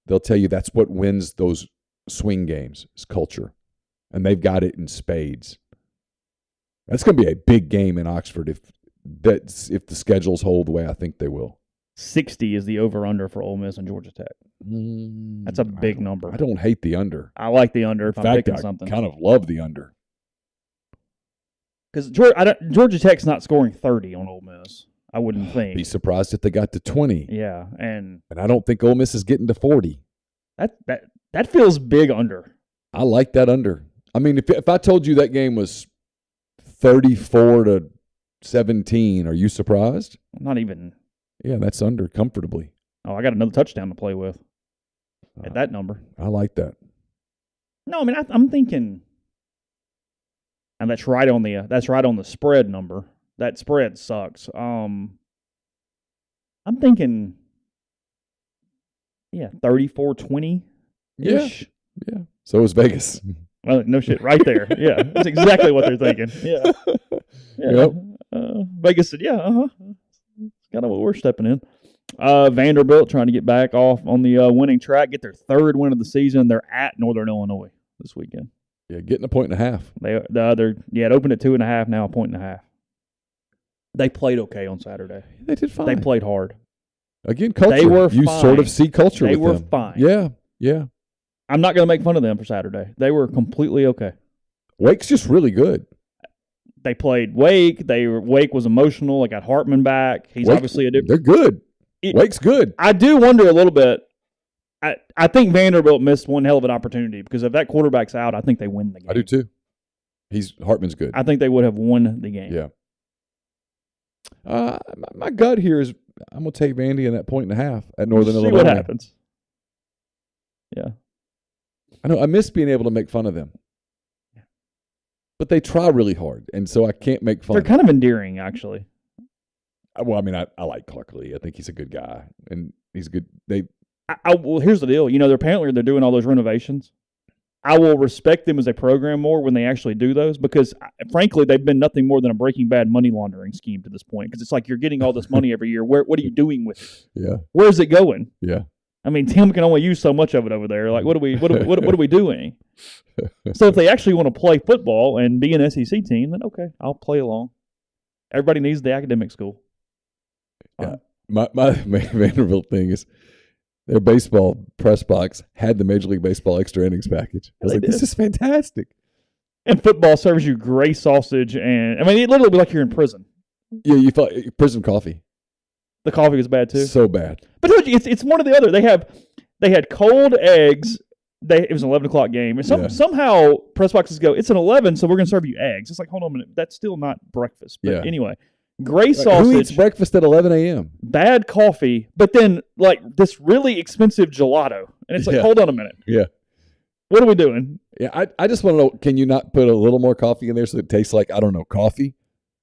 they'll tell you that's what wins those swing games is culture, and they've got it in spades. That's going to be a big game in Oxford if the schedules hold the way I think they will. 60 is the over/under for Ole Miss and Georgia Tech. That's a big number. I don't hate the under. I like the under if In I'm fact, picking something. I kind of love the under. Because Georgia Tech's not scoring 30 on Ole Miss, I wouldn't think. Be surprised if they got to 20. Yeah, and I don't think Ole Miss is getting to 40. That feels big under. I like that under. I mean, if I told you that game was 34-17, are you surprised? Not even. Yeah, that's under comfortably. Oh, I got another touchdown to play with at that number. I like that. No, I mean I'm thinking, and that's right on the spread number. That spread sucks. I'm thinking, 34-20 ish. Yeah. So is Vegas. Well, no shit, right there. Yeah, that's exactly what they're thinking. Yeah. Yep. Vegas said, it's kind of what we're stepping in. Vanderbilt trying to get back off on the winning track, get their third win of the season. They're at Northern Illinois this weekend. Yeah, getting a 1.5. It opened at 2.5, now 1.5. They played okay on Saturday. They did fine. They played hard. Again, culture. They were you fine. sort of see culture They with were them. fine. Yeah. I'm not going to make fun of them for Saturday. They were completely okay. Wake's just really good. They played Wake. Wake was emotional. They got Hartman back. He's obviously a different. They're good. Wake's good. I do wonder a little bit. I think Vanderbilt missed one hell of an opportunity because if that quarterback's out, I think they win the game. I do too. Hartman's good. I think they would have won the game. Yeah. My gut here is I'm going to take Vandy in that 1.5 at Northern Illinois. See what happens. Yeah. I know. I miss being able to make fun of them. But they try really hard, and so I can't make fun They're of them. kind of endearing, actually. Well, I mean, I like Clark Lee. I think he's a good guy, and he's good. Well, here's the deal. They're doing all those renovations. I will respect them as a program more when they actually do those because, frankly, they've been nothing more than a Breaking Bad money laundering scheme to this point because it's like you're getting all this money every year. What are you doing with it? Yeah. Where's it going? Yeah. I mean, Tim can only use so much of it over there. Like, what are we doing? So if they actually want to play football and be an SEC team, then okay, I'll play along. Everybody needs the academic school. Yeah. My Vanderbilt thing is their baseball press box had the Major League Baseball extra innings package. I was like, this is fantastic. And football serves you gray sausage, and I mean, it literally be like you're in prison. Yeah, you thought prison coffee. The coffee was bad too. So bad. But it's one or the other. They had cold eggs. It was an 11 o'clock game. And somehow press boxes go, it's an 11, so we're going to serve you eggs. It's like, hold on a minute, that's still not breakfast. But anyway, gray sausage. Who eats breakfast at 11 a.m.? Bad coffee, but then like this really expensive gelato. And it's like, hold on a minute. Yeah. What are we doing? Yeah, I just want to know, can you not put a little more coffee in there so it tastes like, I don't know, coffee?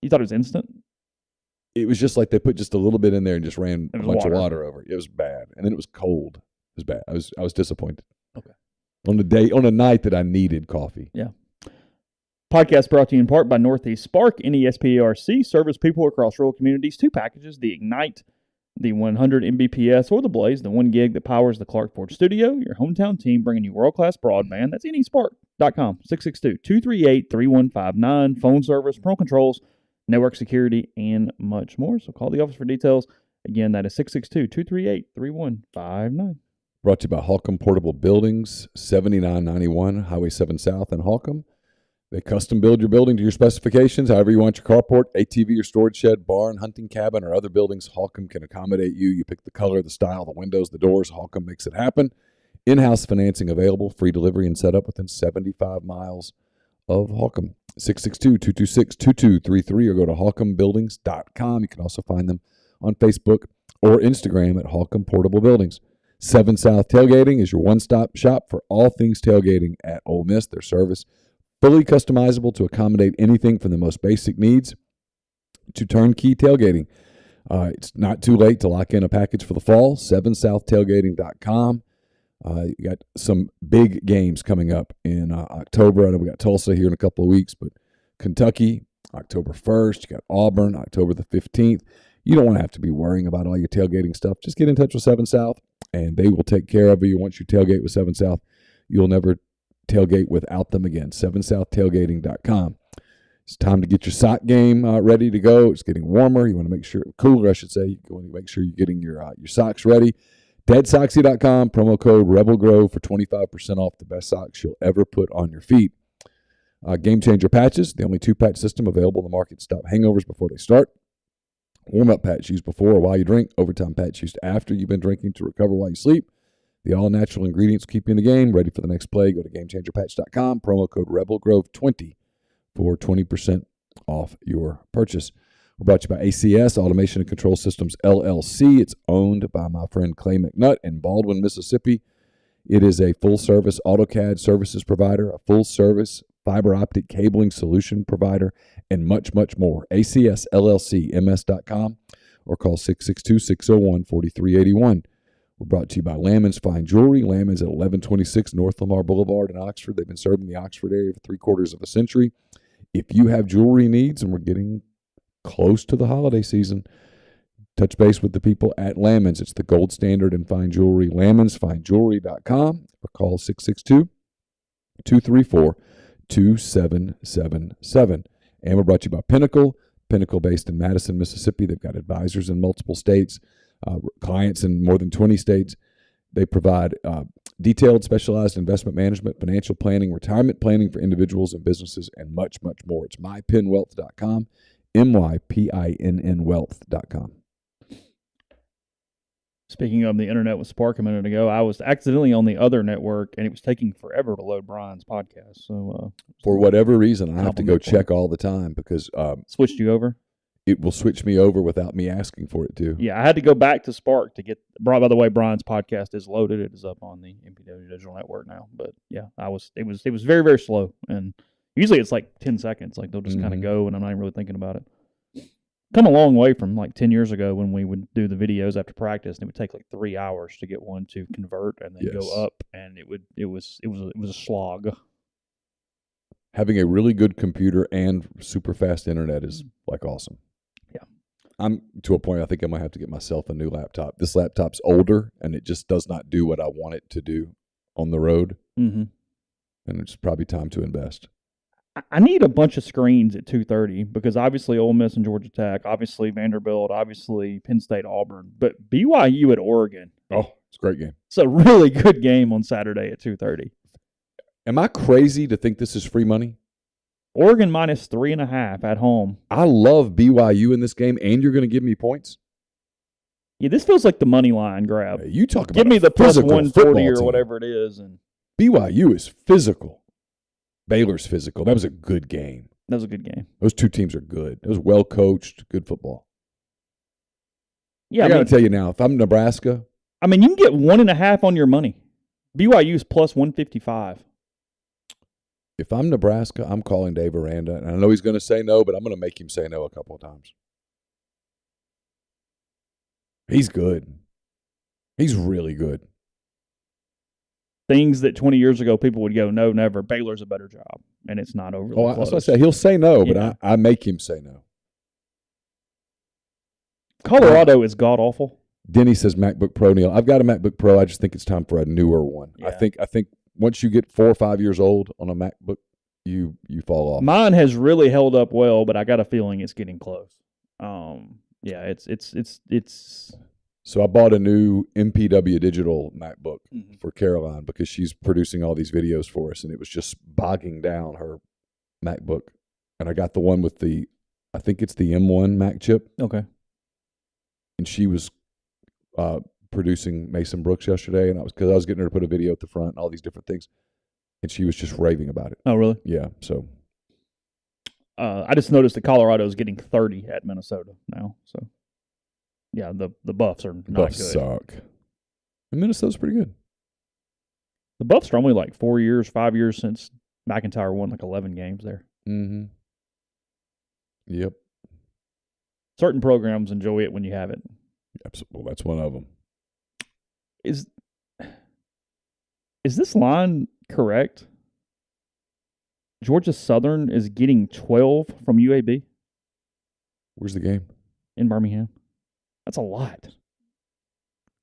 You thought it was instant? It was just like they put just a little bit in there and just ran a bunch of water over it. It was bad. And then it was cold. It was bad. I was disappointed. Okay. On a night that I needed coffee. Yeah. Podcast brought to you in part by Northeast Spark, NESPARC, service people across rural communities. 2 packages, the Ignite, the 100 Mbps, or the Blaze, the 1 gig that powers the Clark Ford studio. Your hometown team bringing you world-class broadband. That's nespark.com, 662-238-3159. Phone service, parental controls, network security, and much more. So call the office for details. Again, that is 662-238-3159. Brought to you by Holcomb Portable Buildings, 7991 Highway 7 South in Holcomb. They custom build your building to your specifications, however you want your carport, ATV or storage shed, barn, hunting cabin, or other buildings. Holcomb can accommodate you. You pick the color, the style, the windows, the doors. Holcomb makes it happen. In-house financing available, free delivery and setup within 75 miles of Holcomb. 662-226-2233 or go to holcombbuildings.com. You can also find them on Facebook or Instagram at Holcomb Portable Buildings. 7 South Tailgating is your one-stop shop for all things tailgating at Ole Miss. Their service, fully customizable to accommodate anything from the most basic needs to turnkey tailgating. It's not too late to lock in a package for the fall. 7southtailgating.com. You got some big games coming up in October. I know we got Tulsa here in a couple of weeks, but Kentucky, October 1st. You got Auburn, October the 15th. You don't want to have to be worrying about all your tailgating stuff. Just get in touch with 7 South, and they will take care of you. Once you tailgate with 7 South, you'll never tailgate without them again. 7southtailgating.com. It's time to get your sock game ready to go. It's getting warmer. You want to make sure, cooler, I should say. You want to make sure you're getting your socks ready. DeadSoxy.com, promo code RebelGrove for 25% off the best socks you'll ever put on your feet. Game Changer patches, the only 2-patch system available in the market to stop hangovers before they start. Warm-up patch used before or while you drink. Overtime patch used after you've been drinking to recover while you sleep. The all-natural ingredients keep you in the game, ready for the next play. Go to GameChangerPatch.com, promo code RebelGrove20 for 20% off your purchase. We're brought to you by ACS, Automation and Control Systems, LLC. It's owned by my friend Clay McNutt in Baldwin, Mississippi. It is a full-service AutoCAD services provider, a full-service fiber optic cabling solution provider, and much, much more. ACS, LLC, MS.com, or call 662-601-4381. We're brought to you by Lammons Fine Jewelry. Lammons at 1126 North Lamar Boulevard in Oxford. They've been serving the Oxford area for 3/4 of a century. If you have jewelry needs, and we're getting close to the holiday season, touch base with the people at Lammons. It's the gold standard in fine jewelry. LammonsFineJewelry.com, or call 662-234-2777. And we're brought to you by Pinnacle. Pinnacle based in Madison, Mississippi. They've got advisors in multiple states, clients in more than 20 states. They provide detailed, specialized investment management, financial planning, retirement planning for individuals and businesses, and much, much more. It's mypinwealth.com, mypinnwealth.com. Speaking of the internet with Spark a minute ago, I was accidentally on the other network, and it was taking forever to load Brian's podcast. So, for whatever reason, I have to go check all the time because switched you over. It will switch me over without me asking for it to. Yeah, I had to go back to Spark to get. By the way, Brian's podcast is loaded. It is up on the MPW Digital Network now. But yeah, It was very, very slow, and usually it's like 10 seconds. Like they'll just kind of go, and I'm not even really thinking about it. Come a long way from like 10 years ago when we would do the videos after practice, and it would take like 3 hours to get one to convert and then go up, and it was a slog. Having a really good computer and super fast internet is like awesome. Yeah, I'm to a point I think I might have to get myself a new laptop. This laptop's older, and it just does not do what I want it to do on the road, and it's probably time to invest. I need a bunch of screens at 2:30 because obviously Ole Miss and Georgia Tech, obviously Vanderbilt, obviously Penn State, Auburn, but BYU at Oregon. Oh, it's a great game. It's a really good game on Saturday at 2:30. Am I crazy to think this is free money? Oregon minus 3.5 at home. I love BYU in this game, and you're going to give me points? Yeah, this feels like the money line grab. Hey, you talk about give me the plus 140 or team. whatever it is. And BYU is physical. Baylor's physical. That was a good game. That was a good game. Those two teams are good. It was well coached, good football. Yeah, I got to tell you now, if I'm Nebraska, I mean, you can get 1.5 on your money. BYU is plus 155. If I'm Nebraska, I'm calling Dave Aranda, and I know he's going to say no, but I'm going to make him say no a couple of times. He's good. He's really good. Things that 20 years ago people would go, no, never. Baylor's a better job, and it's not overly close. That's what I said. He'll say no, but I make him say no. Colorado is god-awful. Denny says MacBook Pro, Neal. I've got a MacBook Pro. I just think it's time for a newer one. Yeah. I think once you get 4 or 5 years old on a MacBook, you fall off. Mine has really held up well, but I got a feeling it's getting close. Yeah, it's. So I bought a new MPW digital MacBook for Caroline because she's producing all these videos for us, and it was just bogging down her MacBook. And I got the one with I think it's the M1 Mac chip. Okay. And she was producing Mason Brooks yesterday, and because I was getting her to put a video at the front and all these different things, and she was just raving about it. Oh, really? Yeah. So I just noticed that Colorado is getting 30 at Minnesota now. So yeah, the Buffs are not Buffs good. Suck. And Minnesota's pretty good. The Buffs are only like 4 years, 5 years since McIntyre won like 11 games there. Mm-hmm. Yep. Certain programs enjoy it when you have it. Absolutely. Well, that's one of them. Is this line correct? Georgia Southern is getting 12 from UAB Where's the game? in Birmingham. That's a lot.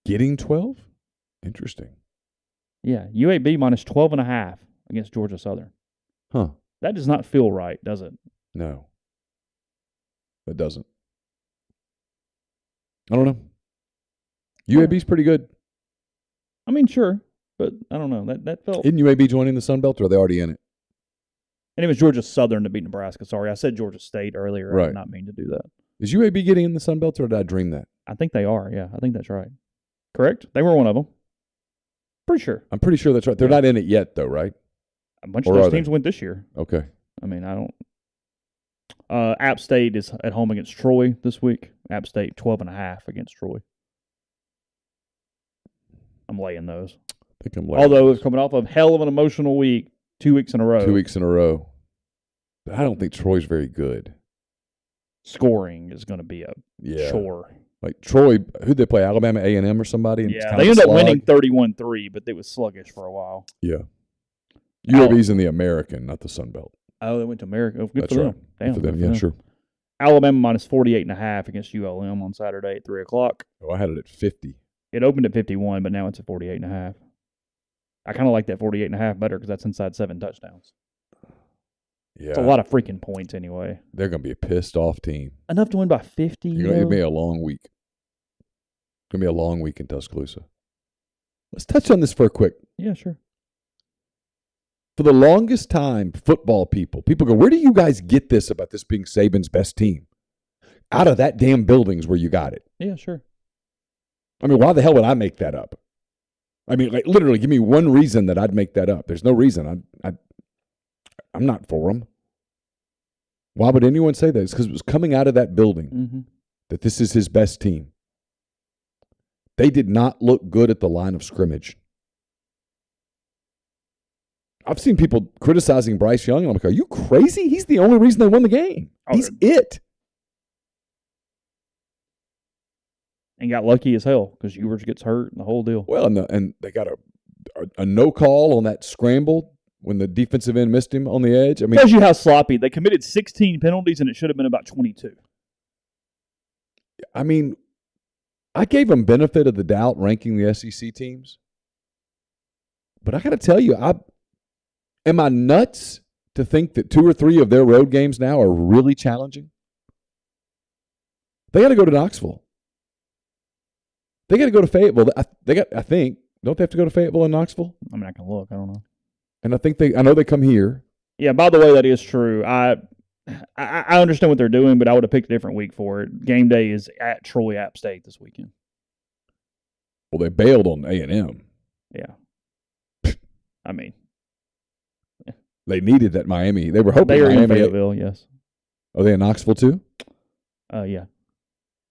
Getting 12? Interesting. Yeah, UAB minus 12.5 against Georgia Southern. Huh. That does not feel right, does it? No. It doesn't. I don't know. UAB's pretty good. I mean, sure, but I don't know. That felt... Isn't UAB joining the Sun Belt, or are they already in it? And it was Georgia Southern to beat Nebraska. Sorry, I said Georgia State earlier. I Right. did not mean to do that. Is UAB getting in the Sun Belt, or did I dream that? I think they are, yeah. I think that's right. Correct? They were one of them. Pretty sure. I'm pretty sure that's right. They're not in it yet, though, right? A bunch Or of are those they? teams went this year. Okay. I mean, I don't... App State is at home against Troy this week. App State 12.5 against Troy. I'm laying those. I think I'm laying Although those. it's coming off a hell of an emotional week, 2 weeks in a row. 2 weeks in a row. But I don't think Troy's very good. Scoring is going to be a chore. Like Troy, who'd they play? Alabama A&M or somebody? And it's Yeah, kind they of a ended up slog? winning 31-3, but it was sluggish for a while. Yeah. UAB's in the American, not the Sun Belt. Oh, they went to America. Oh, good That's for them. right. Damn, Good for them. good for Yeah, them. sure. Alabama minus 48.5 against ULM on Saturday at 3 o'clock. Oh, I had it at 50. It opened at 51, but now it's at 48.5. I kind of like that 48.5 better because that's inside 7 touchdowns. Yeah. It's a lot of freaking points anyway. They're going to be a pissed off team. Enough to win by 50. It's going to be a long week. It's going to be a long week in Tuscaloosa. Let's touch on this for a quick. Yeah, sure. For the longest time, football people go, where do you guys get this about this being Saban's best team? Out of that damn building's where you got it. Yeah, sure. I mean, why the hell would I make that up? I mean, like literally, give me one reason that I'd make that up. There's no reason. I'm not for them. Why would anyone say that? It's because it was coming out of that building that this is his best team. They did not look good at the line of scrimmage. I've seen people criticizing Bryce Young, and I'm like, are you crazy? He's the only reason they won the game. He's it. And got lucky as hell because Ewers gets hurt and the whole deal. Well, and they got a no call on that scramble when the defensive end missed him on the edge. I mean, Tells you how sloppy. They committed 16 penalties, and it should have been about 22. I mean, I gave them benefit of the doubt ranking the SEC teams. But I got to tell you, am I nuts to think that 2 or 3 of their road games now are really challenging? They got to go to Knoxville. They got to go to Fayetteville. I think, don't they have to go to Fayetteville and Knoxville? I mean, I can look. I don't know. And I know they come here. Yeah, by the way, that is true. I understand what they're doing, but I would have picked a different week for it. Game day is at Troy App State this weekend. Well, they bailed on A&M. Yeah. I mean. They needed that Miami. They were hoping They are Miami. in Fayetteville, yes. Are they in Knoxville too? Yeah.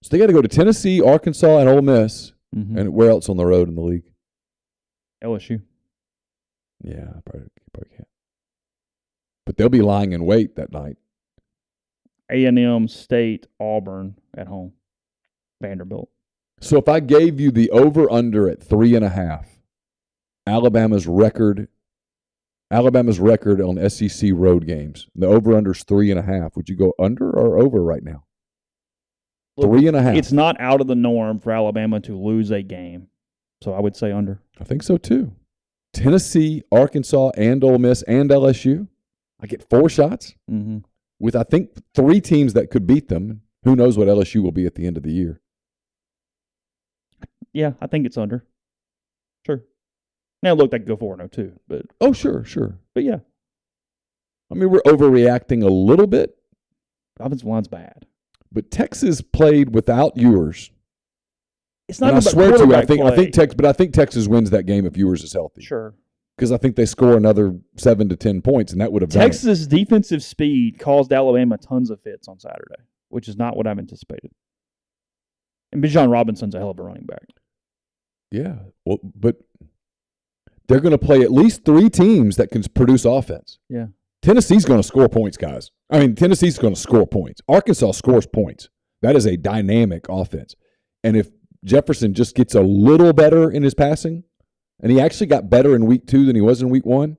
So they got to go to Tennessee, Arkansas, and Ole Miss. Mm-hmm. And where else on the road in the league? LSU. Yeah, probably can't. But they'll be lying in wait that night. A&M, State, Auburn at home. Vanderbilt. So if I gave you the over-under at 3.5, Alabama's record on SEC road games, the over-under's 3.5, would you go under or over right now? Look, 3.5. It's not out of the norm for Alabama to lose a game. So I would say under. I think so too. Tennessee, Arkansas, and Ole Miss, and LSU. I get 4 shots with, I think, 3 teams that could beat them. Who knows what LSU will be at the end of the year. Yeah, I think it's under. Sure. Now, look, they could go 4-0 too. But Oh, sure. But yeah, I mean, we're overreacting a little bit, the offensive line's bad. but Texas played without Ewers. It's not And I about swear to you, I quarterback play. think Texas wins that game if Ewers is healthy. Sure. Because I think they score another 7 to 10 points, and that would have done it. Texas' defensive speed caused Alabama tons of fits on Saturday, which is not what I've anticipated. And Bijan Robinson's a hell of a running back. Yeah. Well, but they're going to play at least 3 teams that can produce offense. Yeah. Tennessee's going to score points, guys. I mean, Tennessee's going to score points. Arkansas scores points. That is a dynamic offense. And if Jefferson just gets a little better in his passing, and he actually got better in week 2 than he was in week 1,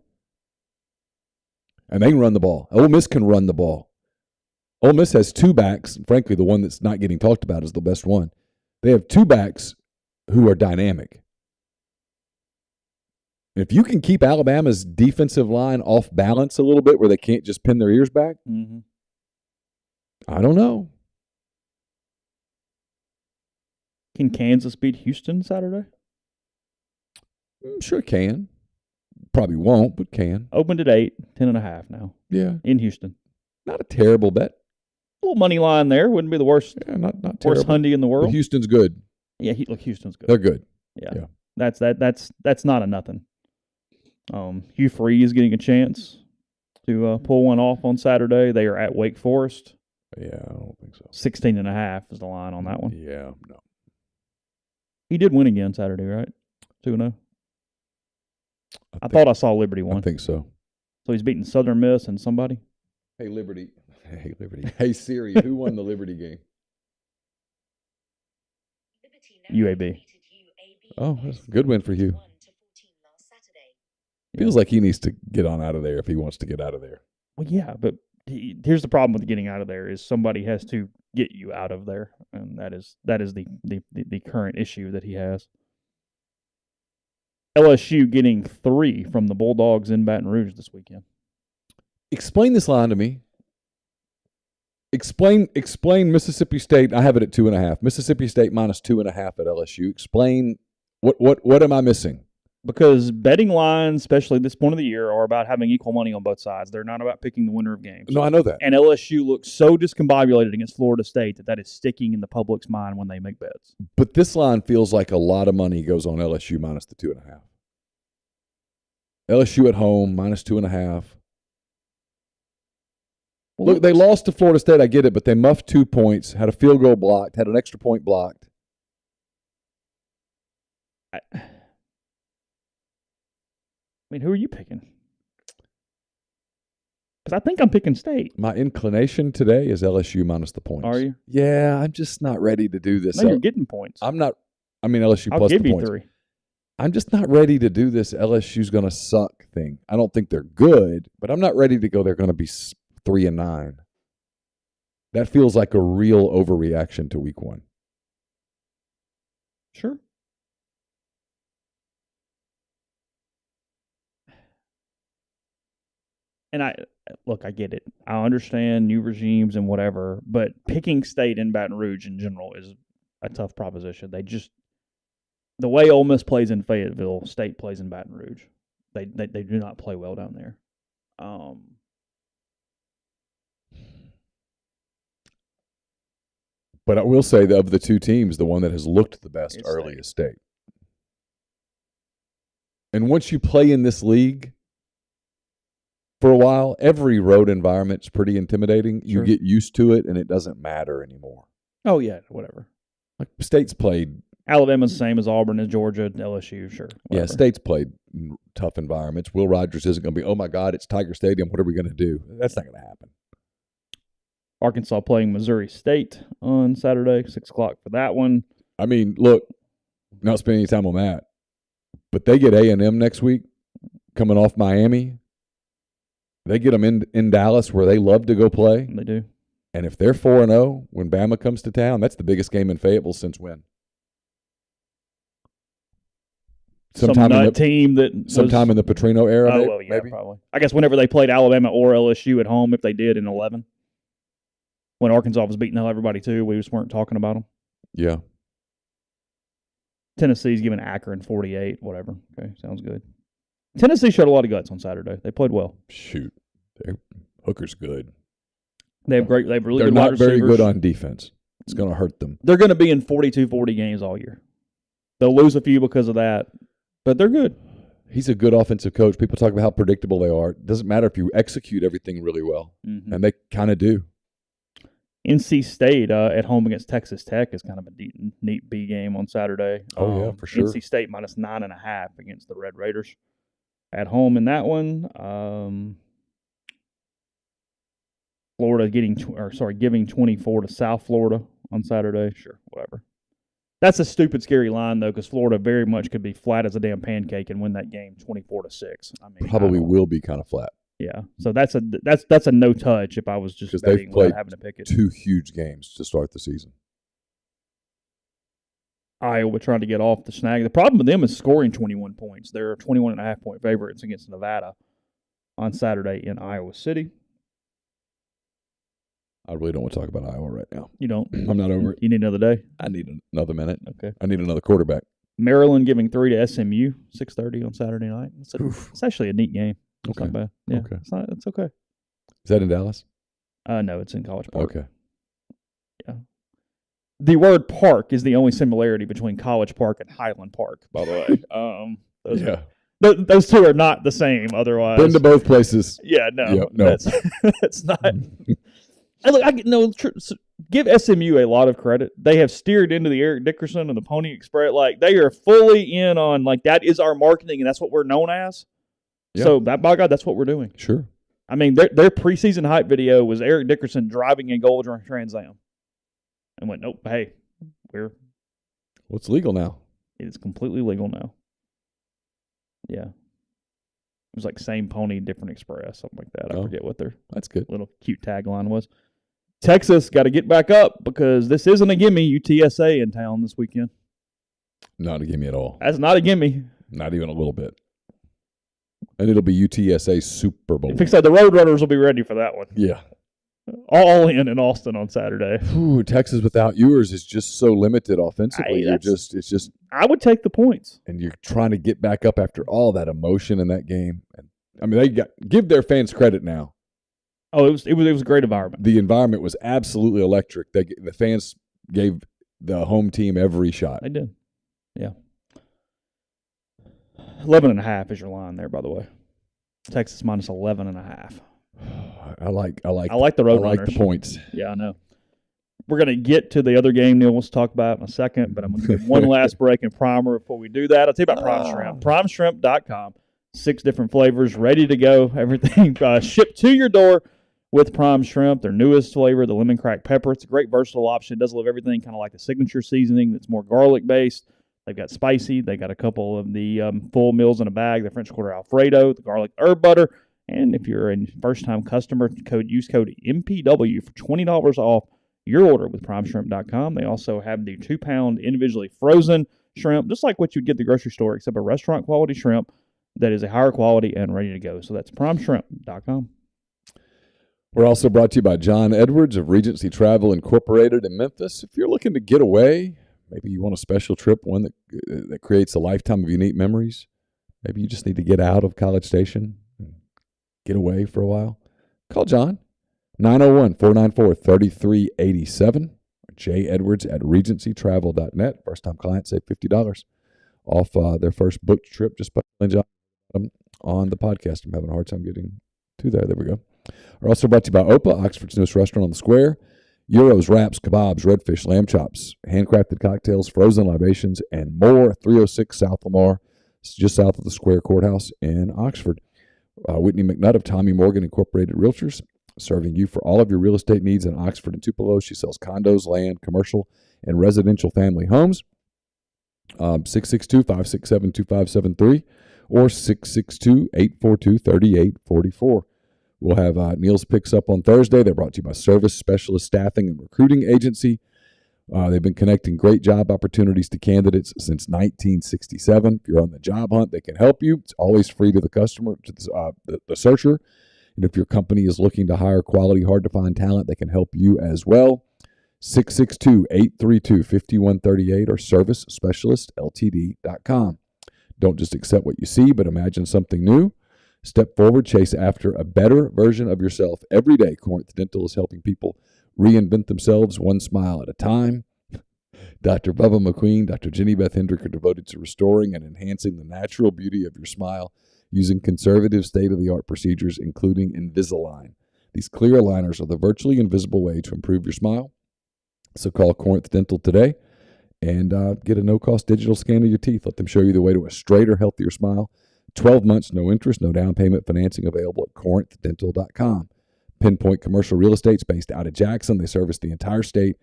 and they can run the ball. Ole Miss can run the ball. Ole Miss has 2 backs. Frankly, the one that's not getting talked about is the best one. They have 2 backs who are dynamic. If you can keep Alabama's defensive line off balance a little bit where they can't just pin their ears back, I don't know. Can Kansas beat Houston Saturday? Sure can. Probably won't, but can. Opened at 8, 10.5 now. Yeah. In Houston. Not a terrible bet. A little money line there. Wouldn't be the worst. Yeah, not terrible. Worst Hundy in the world. But Houston's good. Yeah, Houston's good. They're good. Yeah. That's not a nothing. Hugh Freeze getting a chance to pull one off on Saturday. They are at Wake Forest. Yeah, I don't think so. 16.5 is the line on that one. Yeah, no. He did win again Saturday, right? 2-0. I thought I saw Liberty win. I think so. So he's beating Southern Miss and somebody. Hey, Liberty. Hey, Siri, who won the Liberty game? UAB. Oh, that's a good win for Hugh. Feels like he needs to get on out of there if he wants to get out of there. Well, yeah, but here's the problem with getting out of there is somebody has to get you out of there, and that is the current issue that he has. LSU getting 3 from the Bulldogs in Baton Rouge this weekend. Explain this line to me. Explain Mississippi State. I have it at 2.5. Mississippi State minus 2.5 at LSU. Explain what am I missing? Because betting lines, especially at this point of the year, are about having equal money on both sides. They're not about picking the winner of games. No, I know that. And LSU looks so discombobulated against Florida State that is sticking in the public's mind when they make bets. But this line feels like a lot of money goes on LSU minus the 2.5. LSU at home minus 2.5. Well, look, they lost to Florida State. I get it, but they muffed 2 points, had a field goal blocked, had an extra point blocked. I mean, who are you picking? Because I think I'm picking State. My inclination today is LSU minus the points. Are you? Yeah, I'm just not ready to do this. No, you're getting points. I'm not. I mean, LSU I'll plus give the you points. 3. I'm just not ready to do this LSU's going to suck thing. I don't think they're good, but I'm not ready to go they're going to be 3-9. That feels like a real overreaction to week 1. Sure. And I get it. I understand new regimes and whatever, but picking State in Baton Rouge in general is a tough proposition. The way Ole Miss plays in Fayetteville, State plays in Baton Rouge. They do not play well down there. But I will say that of the 2 teams, the one that has looked the best early is State. And once you play in this league for a while, every road environment's pretty intimidating. Sure. You get used to it, and it doesn't matter anymore. Oh, yeah, whatever. Like State's played. Alabama's the same as Auburn, as Georgia, LSU, sure. Whatever. Yeah, State's played tough environments. Will Rogers isn't going to be, oh, my God, it's Tiger Stadium. What are we going to do? That's not going to happen. Arkansas playing Missouri State on Saturday, 6 o'clock for that one. I mean, look, not spending any time on that, but they get A&M next week coming off Miami. They get them in Dallas where they love to go play. They do. And if they're 4-0 when Bama comes to town, that's the biggest game in Fayetteville since when? Sometime in the Petrino era, maybe? Probably. I guess whenever they played Alabama or LSU at home, if they did in 11. When Arkansas was beating everybody too, we just weren't talking about them. Yeah. Tennessee's giving Akron 48, whatever. Okay, sounds good. Tennessee showed a lot of guts on Saturday. They played well. Shoot, Hooker's good. They have really good wide receivers. They're not very good on defense. It's going to hurt them. They're going to be in 42-40 games all year. They'll lose a few because of that, but they're good. He's a good offensive coach. People talk about how predictable they are. It doesn't matter if you execute everything really well, and they kind of do. NC State at home against Texas Tech is kind of a neat B game on Saturday. Oh, yeah, for sure. NC State minus 9.5 against the Red Raiders. at home in that one. Florida giving 24 to South Florida on Saturday. Sure, whatever. That's a stupid, scary line though, because Florida very much could be flat as a damn pancake and win that game 24-6. I mean, probably will be kind of flat. Yeah, so that's a no touch if I was just betting without having to pick it. 2 huge games to start the season. Iowa trying to get off the snag. The problem with them is scoring 21 points. They're 21.5-point favorites against Nevada on Saturday in Iowa City. I really don't want to talk about Iowa right now. You don't? I'm not over it. You need another day? I need another minute. Okay. I need another quarterback. Maryland giving 3 to SMU, 6:30 on Saturday night. It's actually a neat game. It's okay. not bad. Yeah, okay. It's okay. Is that in Dallas? No, it's in College Park. Okay. Yeah. The word park is the only similarity between College Park and Highland Park, by the way. Those two are not the same otherwise. Been to both places. Yeah, no. Yep, no. That's not. Give SMU a lot of credit. They have steered into the Eric Dickerson and the Pony Express. Like, they are fully in on, like, that is our marketing and that's what we're known as. Yeah. So, by God, that's what we're doing. Sure. I mean, their preseason hype video was Eric Dickerson driving a goal Trans Am. And went, nope, hey, well, it's legal now. It is completely legal now. Yeah. It was like same pony, different express, something like that. I forget what their that's good little cute tagline was. Texas got to get back up because this isn't a gimme. UTSA in town this weekend. Not a gimme at all. That's not a gimme. Not even a little bit. And it'll be UTSA Super Bowl. The Roadrunners will be ready for that one. Yeah. All in Austin on Saturday. Ooh, Texas without yours is just so limited offensively. It's just. I would take the points. And you're trying to get back up after all that emotion in that game. And I mean, give their fans credit now. Oh, it was a great environment. The environment was absolutely electric. The fans gave the home team every shot. They did. Yeah. 11.5 is your line there, by the way. Texas minus 11.5. I like the Roadrunners. I like the points. Yeah, I know. We're going to get to the other game Neal wants to talk about in a second, but I'm going to give one last break and primer before we do that. I'll tell you about Prime Shrimp. PrimeShrimp.com. 6 different flavors, ready to go. Everything shipped to your door with Prime Shrimp. Their newest flavor, the lemon cracked pepper. It's a great versatile option. It does love everything, kind of like the signature seasoning that's more garlic-based. They've got spicy. They got a couple of the full meals in a bag, the French Quarter Alfredo, the garlic herb butter. And if you're a first-time customer, use code MPW for $20 off your order with PrimeShrimp.com. They also have the 2-pound individually frozen shrimp, just like what you'd get at the grocery store, except a restaurant-quality shrimp that is a higher quality and ready to go. So that's PrimeShrimp.com. We're also brought to you by John Edwards of Regency Travel Incorporated in Memphis. If you're looking to get away, maybe you want a special trip, one that creates a lifetime of unique memories. Maybe you just need to get out of College Station and get away for a while. Call John, 901-494-3387. JEdwards at regencytravel.net. First-time clients save $50 off their first booked trip just by telling John on the podcast. I'm having a hard time getting to there. There we go. We're also brought to you by Opa, Oxford's newest restaurant on the square. Gyros, wraps, kebabs, redfish, lamb chops, handcrafted cocktails, frozen libations, and more. 306 South Lamar, just south of the Square Courthouse in Oxford. Whitney McNutt of Tommy Morgan Incorporated Realtors, serving you for all of your real estate needs in Oxford and Tupelo. She sells condos, land, commercial, and residential family homes. 662-567-2573 or 662-842-3844. We'll have Neal's Picks up on Thursday. They're brought to you by Service Specialist Staffing and Recruiting Agency. They've been connecting great job opportunities to candidates since 1967. If you're on the job hunt, they can help you. It's always free to the customer, to the searcher. And if your company is looking to hire quality, hard-to-find talent, they can help you as well. 662-832-5138 or servicespecialistltd.com. Don't just accept what you see, but imagine something new. Step forward, chase after a better version of yourself. Every day, Corinth Dental is helping people reinvent themselves one smile at a time. Dr. Bubba McQueen, Dr. Jenny Beth Hendrick are devoted to restoring and enhancing the natural beauty of your smile using conservative state-of-the-art procedures, including Invisalign. These clear aligners are the virtually invisible way to improve your smile. So call Corinth Dental today and get a no-cost digital scan of your teeth. Let them show you the way to a straighter, healthier smile. 12 months, no interest, no down payment financing available at corinthdental.com. Pinpoint Commercial Real Estate is based out of Jackson. They service the entire state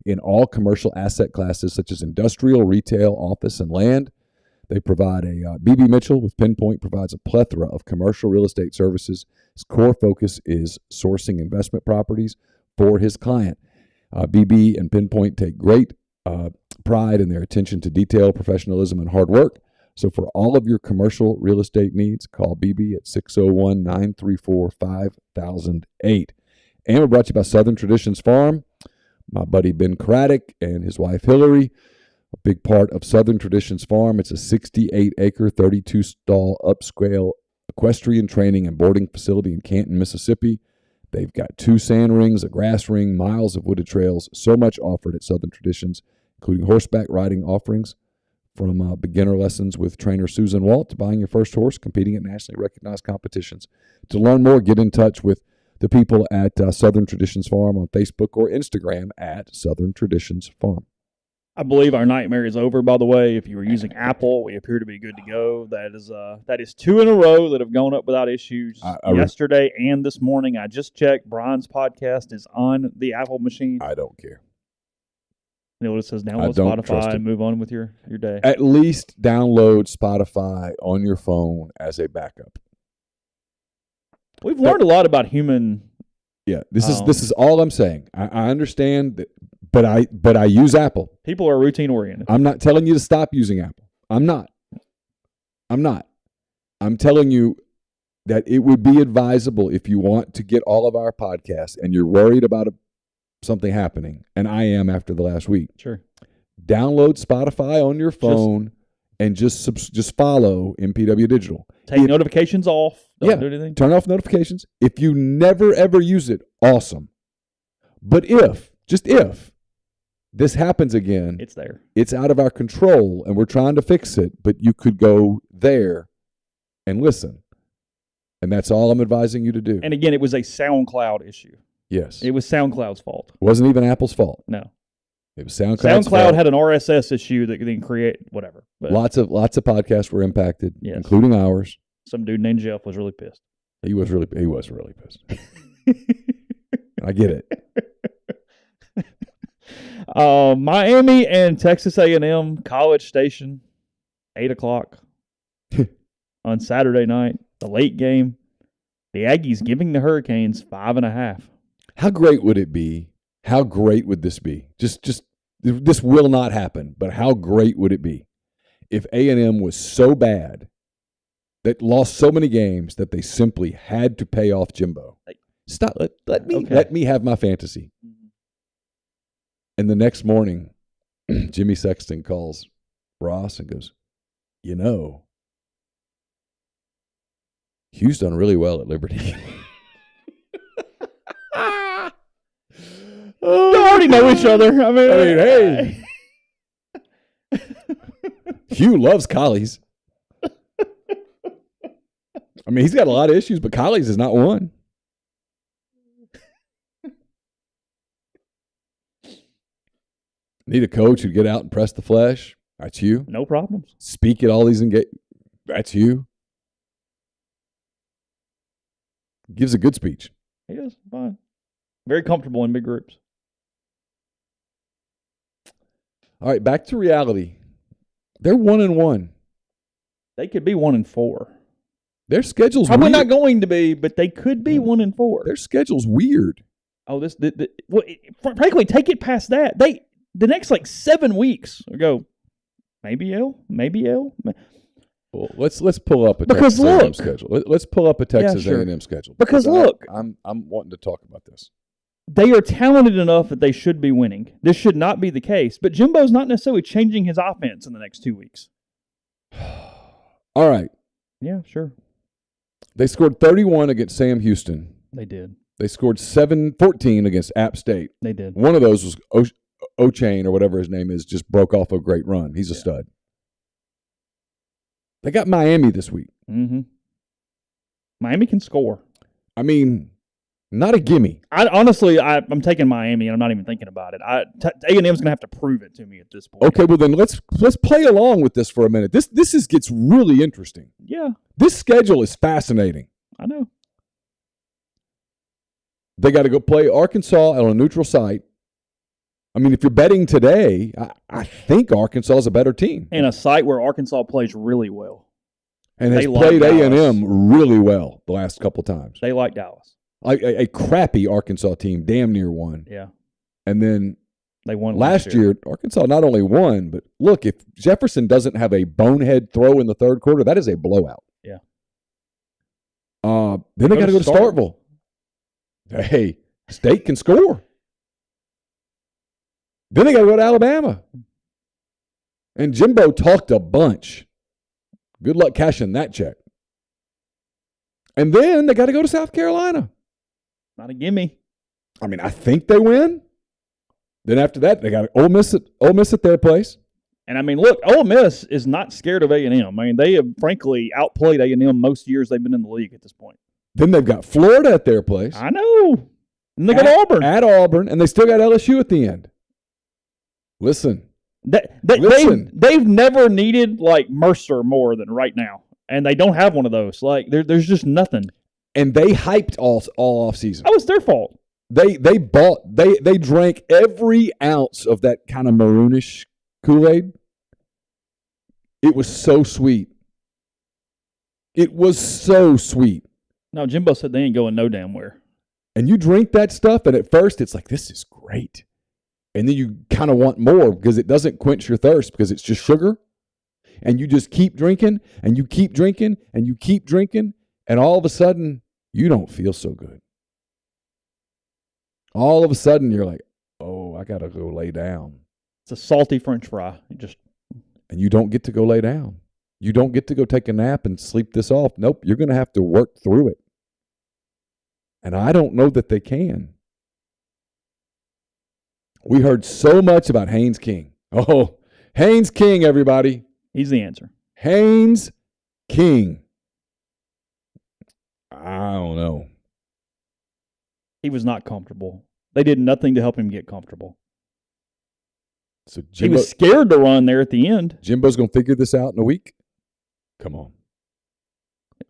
in all commercial asset classes such as industrial, retail, office, and land. They provide BB Mitchell with Pinpoint provides a plethora of commercial real estate services. His core focus is sourcing investment properties for his client. BB and Pinpoint take great pride in their attention to detail, professionalism, and hard work. So for all of your commercial real estate needs, call BB at 601-934-5008. And we're brought to you by Southern Traditions Farm. My buddy Ben Craddock and his wife Hillary, a big part of Southern Traditions Farm. It's a 68-acre, 32-stall upscale equestrian training and boarding facility in Canton, Mississippi. They've got 2 sand rings, a grass ring, miles of wooded trails, so much offered at Southern Traditions, including horseback riding offerings from beginner lessons with trainer Susan Walt to buying your first horse, competing at nationally recognized competitions. To learn more, get in touch with the people at Southern Traditions Farm on Facebook or Instagram at Southern Traditions Farm. I believe our nightmare is over, by the way. If you were using Apple, we appear to be good to go. That is 2 in a row that have gone up without issues. Yesterday and this morning, I just checked. Brian's podcast is on the Apple machine. I don't care. You know what it says? Download Spotify and move on with your day. At least download Spotify on your phone as a backup. We've learned a lot about human. Yeah, this is all I'm saying. I understand that, but I use Apple. People are routine oriented. I'm not telling you to stop using Apple. I'm not. I'm telling you that it would be advisable if you want to get all of our podcasts and you're worried about something happening, and I am after the last week. Sure. Download Spotify on your phone and just follow MPW Digital. Take notifications off. Don't do anything. Turn off notifications. If you never, ever use it, awesome. But if this happens again, it's there. It's out of our control, and we're trying to fix it, but you could go there and listen. And that's all I'm advising you to do. And again, it was a SoundCloud issue. Yes. It was SoundCloud's fault. It wasn't even Apple's fault. No. It was SoundCloud's fault. SoundCloud had an RSS issue that didn't create whatever. But lots of podcasts were impacted, yes, including ours. Some dude named Jeff was really pissed. He was really pissed. I get it. Miami and Texas A&M, College Station, 8:00 on Saturday night, the late game. The Aggies giving the Hurricanes 5.5. How great would it be? How great would this be? Just this will not happen, but how great would it be if A&M was so bad that lost so many games that they simply had to pay off Jimbo? Stop. Let me have my fantasy. And the next morning, Jimmy Sexton calls Ross and goes, Hugh's done really well at Liberty. They already know each other. I mean, hey. Hugh loves Collies. I mean, he's got a lot of issues, but Collies is not one. Need a coach who'd get out and press the flesh. That's you. No problems. Speak at all these That's you. Gives a good speech. He is fine. Very comfortable in big groups. All right, back to reality. They're 1-1. They could be 1-4. Their schedule's probably weird. Not going to be, but they could be 1-4. Their schedule's weird. Oh, frankly, take it past that. The next 7 weeks go. Maybe L. Well, let's pull up a Texas A&M schedule. Let's pull up a Texas A&M schedule. Because look, I'm wanting to talk about this. They are talented enough that they should be winning. This should not be the case. But Jimbo's not necessarily changing his offense in the next 2 weeks. All right. Yeah, sure. They scored 31 against Sam Houston. They did. They scored 14 against App State. They did. One of those was O'Chain or whatever his name is, just broke off a great run. He's a stud. They got Miami this week. Mm-hmm. Miami can score. I mean, Not a gimme. I'm taking Miami, and I'm not even thinking about it. A&M's going to have to prove it to me at this point. Okay, well then let's play along with this for a minute. This gets really interesting. Yeah. This schedule is fascinating. I know. They got to go play Arkansas on a neutral site. I mean, if you're betting today, I think Arkansas is a better team. And a site where Arkansas plays really well. And has played A&M really well the last couple times. They like Dallas. A crappy Arkansas team damn near won. Yeah. And then they won last year. Arkansas not only won, but look, if Jefferson doesn't have a bonehead throw in the third quarter, that is a blowout. Yeah. Then they got to go to Starkville. Hey, State can score. Then they got to go to Alabama. And Jimbo talked a bunch. Good luck cashing that check. And then they got to go to South Carolina. Not a gimme. I mean, I think they win. Then after that, they got Ole Miss at their place. And I mean, look, Ole Miss is not scared of A&M. I mean, they have frankly outplayed A&M most years they've been in the league at this point. Then they've got Florida at their place. I know. And they got Auburn. At Auburn, and they still got LSU at the end. Listen. They've never needed like Mercer more than right now. And they don't have one of those. Like there's just nothing. And they hyped all off season. Oh, it's their fault. They drank every ounce of that kind of maroonish Kool-Aid. It was so sweet. It was so sweet. No, Jimbo said they ain't going no damn where. And you drink that stuff, and at first it's like, this is great. And then you kind of want more because it doesn't quench your thirst because it's just sugar. And you just keep drinking, and you keep drinking, and you keep drinking, and all of a sudden, you don't feel so good. All of a sudden, you're like, oh, I got to go lay down. It's a salty French fry. And you don't get to go lay down. You don't get to go take a nap and sleep this off. Nope, you're going to have to work through it. And I don't know that they can. We heard so much about Haynes King. Oh, Haynes King, everybody. He's the answer. Haynes King. I don't know. He was not comfortable. They did nothing to help him get comfortable. So Jimbo, he was scared to run there at the end. Jimbo's going to figure this out in a week? Come on.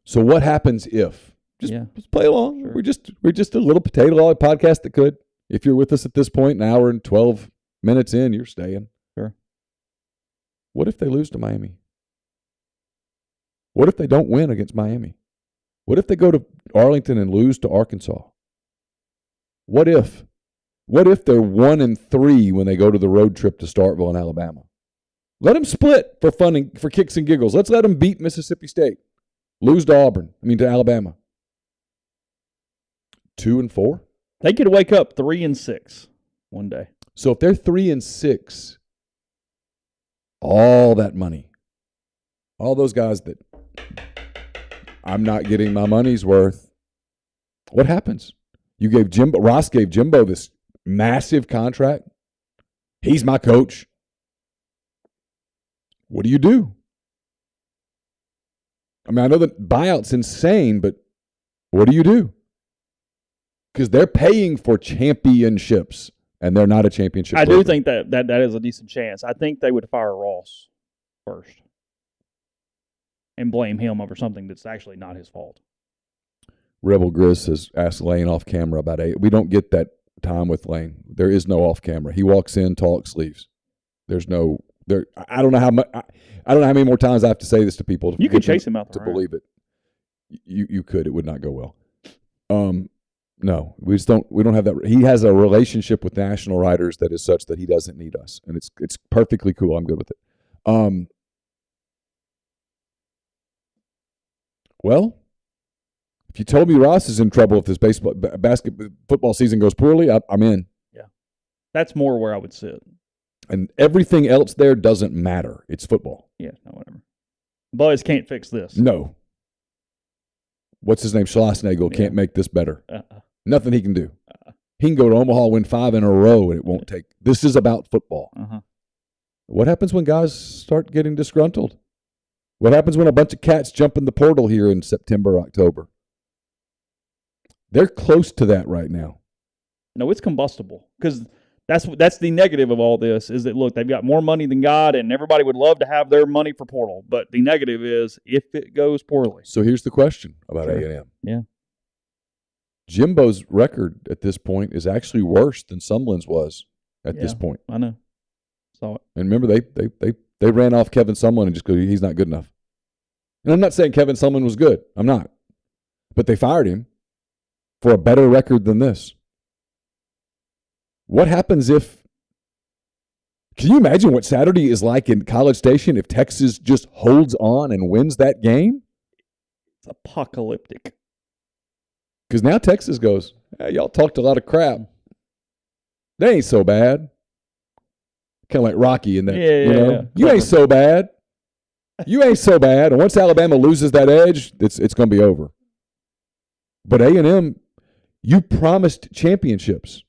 So what happens if? Just play along. Sure. We're just a little potato log podcast that could. If you're with us at this point, an hour and 12 minutes in, you're staying. Sure. What if they lose to Miami? What if they don't win against Miami? What if they go to Arlington and lose to Arkansas? What if? What if they're 1-3 when they go to the road trip to Starkville in Alabama? Let them split for fun and for kicks and giggles. Let's let them beat Mississippi State. Lose to to Alabama. 2-4? They could wake up 3-6 one day. So if they're 3-6, all that money, all those guys that I'm not getting my money's worth, what happens? Ross gave Jimbo this massive contract. He's my coach. What do? I mean, I know that buyout's insane, but what do? Because they're paying for championships, and they're not a championship. I do think that is a decent chance. I think they would fire Ross first and blame him over something that's actually not his fault. Rebel Gris has asked Lane off camera about we don't get that time with Lane. There is no off camera. He walks in, talks, leaves. There's no there. I don't know how much. I don't know how many more times I have to say this to people. You could chase him out to believe it. You could. It would not go well. No, we just don't. We don't have that. He has a relationship with national writers that is such that he doesn't need us, and it's perfectly cool. I'm good with it. Well, if you told me Ross is in trouble if this football season goes poorly, I'm in. Yeah, that's more where I would sit. And everything else there doesn't matter. It's football. Yeah, no, whatever. Boys can't fix this. No. What's his name? Schlossnagel can't make this better. Nothing he can do. He can go to Omaha, win 5 in a row, and it won't take. This is about football. What happens when guys start getting disgruntled? What happens when a bunch of cats jump in the portal here in September, October? They're close to that right now. No, it's combustible because that's the negative of all this is that, look, they've got more money than God, and everybody would love to have their money for portal. But the negative is if it goes poorly. So here's the question about Sure. A&M. Yeah. Jimbo's record at this point is actually worse than Sumlin's was at this point. I know. Saw it. And remember, they ran off Kevin Sumlin and just go, he's not good enough. And I'm not saying Kevin Sumlin was good. I'm not. But they fired him for a better record than this. What happens if – can you imagine what Saturday is like in College Station if Texas just holds on and wins that game? It's apocalyptic. Because now Texas goes, hey, y'all talked a lot of crap. They ain't so bad. Kind of like Rocky in that. Yeah. You ain't so bad. You ain't so bad. And once Alabama loses that edge, it's going to be over. But A&M, you promised championships.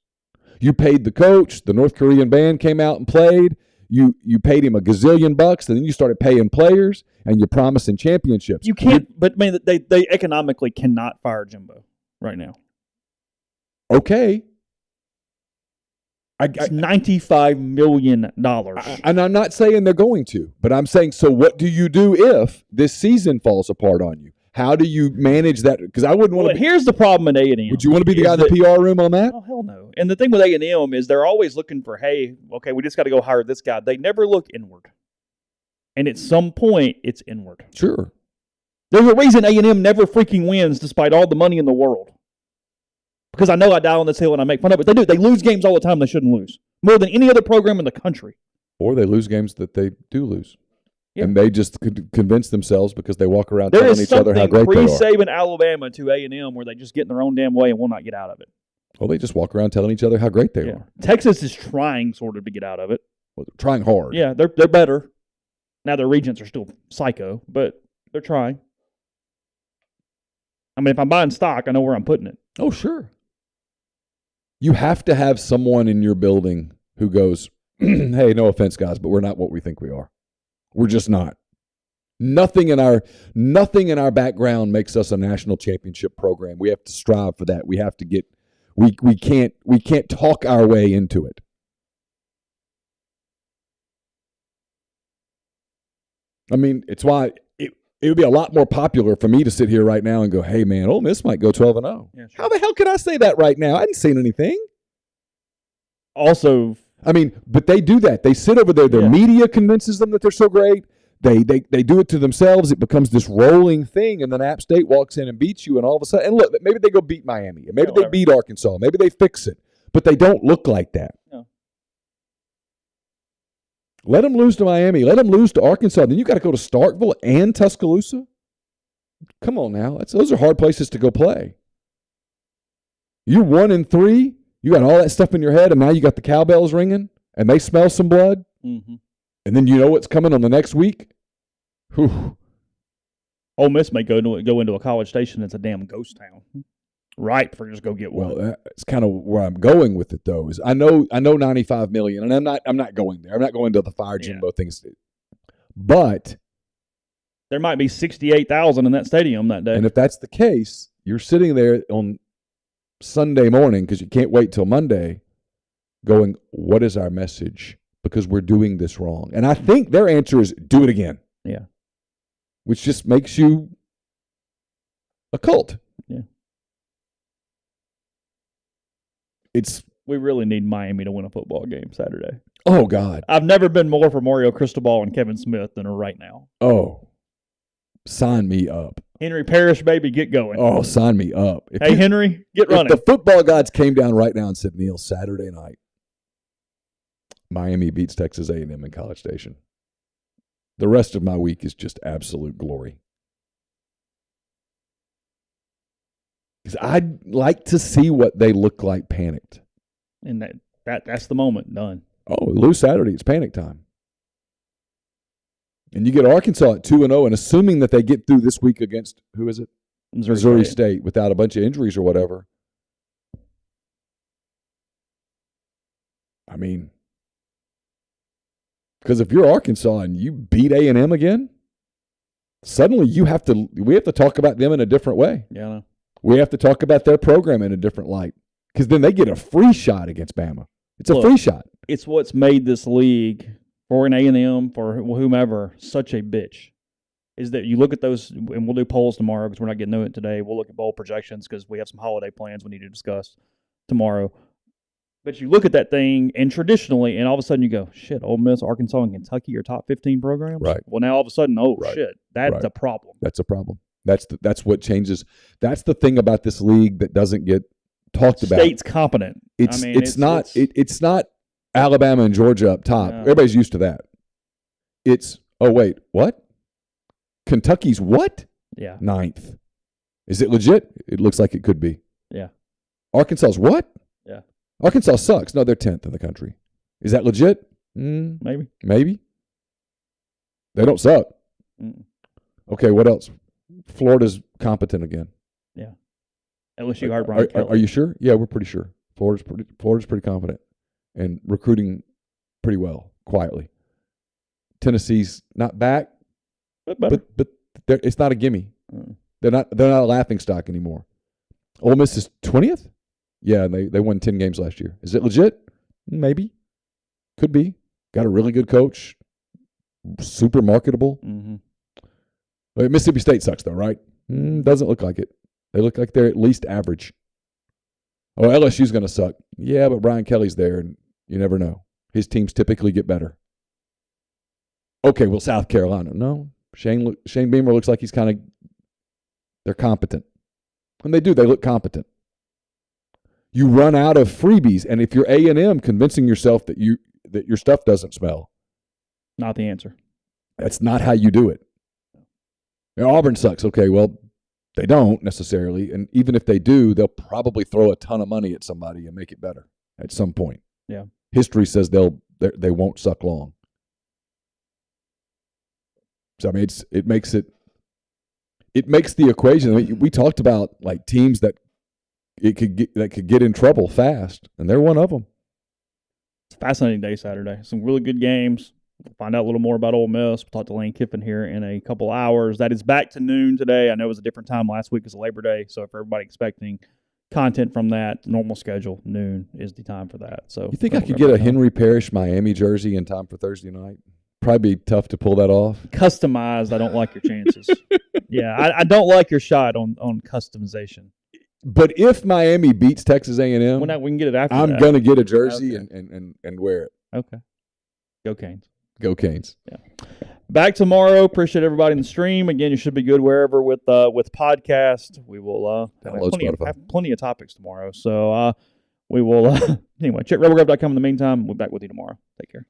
You paid the coach. The North Korean band came out and played. You paid him a gazillion bucks, and then you started paying players, and you're promising championships. You can't, but man, they economically cannot fire Jimbo right now. Okay. It's $95 million. And I'm not saying they're going to, but I'm saying, so what do you do if this season falls apart on you? How do you manage that? Because I wouldn't want to. Here's the problem in A&M. Would you want to be the guy in the PR room on that? Oh, hell no. And the thing with A&M is they're always looking for, hey, okay, we just got to go hire this guy. They never look inward. And at some point, it's inward. Sure. There's a reason A&M never freaking wins despite all the money in the world. Because I know I die on this hill and I make fun of it. They do. They lose games all the time they shouldn't lose. More than any other program in the country. Or they lose games that they do lose. Yeah. And they just convince themselves because they walk around telling each other how great they are. There is something pre-Saban Alabama to A&M where they just get in their own damn way and will not get out of it. Well, they just walk around telling each other how great they are. Texas is trying sort of to get out of it. Well, they're trying hard. Yeah, they're better. Now their regents are still psycho, but they're trying. I mean, if I'm buying stock, I know where I'm putting it. Oh, sure. You have to have someone in your building who goes, hey, no offense, guys, but we're not what we think we are. We're just not. Nothing in our background makes us a national championship program. We have to strive for that. We have to get we can't talk our way into it. I mean, it's why it would be a lot more popular for me to sit here right now and go, hey man, Ole Miss might go 12-0. Yeah, sure. How the hell could I say that right now? I hadn't seen anything. Also, I mean, but they do that. They sit over there. Their media convinces them that they're so great. They do it to themselves. It becomes this rolling thing, and then App State walks in and beats you, and all of a sudden, and look, maybe they go beat Miami, and maybe they beat Arkansas, maybe they fix it, but they don't look like that. No. Let them lose to Miami. Let them lose to Arkansas. Then you got to go to Starkville and Tuscaloosa. Come on now, those are hard places to go play. You're 1-3. You got all that stuff in your head, and now you got the cowbells ringing, and they smell some blood, and then you know what's coming on the next week. Whew. Ole Miss may go into a College Station that's a damn ghost town, right? For just go get one. Well, that's kind of where I'm going with it, though. Is I know $95 million, and I'm not going there. I'm not going to the fire Jimbo things, but there might be 68,000 in that stadium that day. And if that's the case, you're sitting there on Sunday morning because you can't wait till Monday going, what is our message? Because we're doing this wrong. And I think their answer is do it again. Yeah. Which just makes you a cult. Yeah. We really need Miami to win a football game Saturday. Oh, God. I've never been more for Mario Cristobal and Kevin Smith than right now. Oh. Sign me up. Henry Parrish, baby, get going. Oh, sign me up. Henry, get running. If the football gods came down right now and said, Neal, Saturday night, Miami beats Texas A&M in College Station. The rest of my week is just absolute glory. Because I'd like to see what they look like panicked. And that's the moment. Done. Oh, lose Saturday, it's panic time. And you get Arkansas at 2-0, and assuming that they get through this week against, who is it? Missouri State without a bunch of injuries or whatever. I mean, because if you're Arkansas and you beat A&M again, suddenly we have to talk about them in a different way. Yeah. We have to talk about their program in a different light because then they get a free shot against Bama. It's a free shot. It's what's made this league for an A&M, for whomever, such a bitch. Is that you look at those, and we'll do polls tomorrow because we're not getting to it today. We'll look at bowl projections because we have some holiday plans we need to discuss tomorrow. But you look at that thing, and traditionally, and all of a sudden you go, shit, Ole Miss, Arkansas, and Kentucky are top 15 programs? Right. Well, now all of a sudden, shit, that's a problem. That's a problem. That's what changes. That's the thing about this league that doesn't get talked about. State's competent. It's not Alabama and Georgia up top. No. Everybody's used to that. It's, oh, wait, what? Kentucky's what? Yeah. 9th. Is it legit? It looks like it could be. Yeah. Arkansas's what? Yeah. Arkansas sucks. No, they're 10th in the country. Is that legit? Maybe. They don't suck. Okay, what else? Florida's competent again. Yeah. LSU hired Brian Kelly. Are you sure? Yeah, we're pretty sure. Florida's pretty confident and recruiting pretty well, quietly. Tennessee's not back. But it's not a gimme. They're not a laughing stock anymore. Ole Miss is 20th? Yeah, they won 10 games last year. Is it legit? Maybe. Could be. Got a really good coach. Super marketable. Mm-hmm. But Mississippi State sucks though, right? Doesn't look like it. They look like they're at least average. Oh, LSU's going to suck. Yeah, but Brian Kelly's there, and you never know. His teams typically get better. Okay, well, South Carolina. No. Shane Beamer looks like he's they're competent. And they look competent. You run out of freebies, and if you're A&M convincing yourself that your stuff doesn't smell. Not the answer. That's not how you do it. Now, Auburn sucks. Okay, well, they don't necessarily, and even if they do, they'll probably throw a ton of money at somebody and make it better at some point. Yeah. History says they won't suck long. So, I mean, it makes the equation. I mean, we talked about like teams that could get in trouble fast, and they're one of them. It's a fascinating day Saturday. Some really good games. We'll find out a little more about Ole Miss. We'll talk to Lane Kiffin here in a couple hours. That is back to noon today. I know it was a different time last week as Labor Day, so if everybody expecting content from that, normal schedule, noon is the time for that. So you think I could get a Henry Parrish Miami jersey in time for Thursday night? Probably be tough to pull that off. Customized, I don't like your chances. Yeah, I don't like your shot on customization. But if Miami beats Texas A&M, we can get it after I'm going to get a jersey and wear it. Okay. Go Canes. Go Canes. Yeah. Back tomorrow. Appreciate everybody in the stream. Again, you should be good wherever with podcast. We will have plenty of topics tomorrow. So we will anyway, check rebelgraph.com in the meantime. We'll be back with you tomorrow. Take care.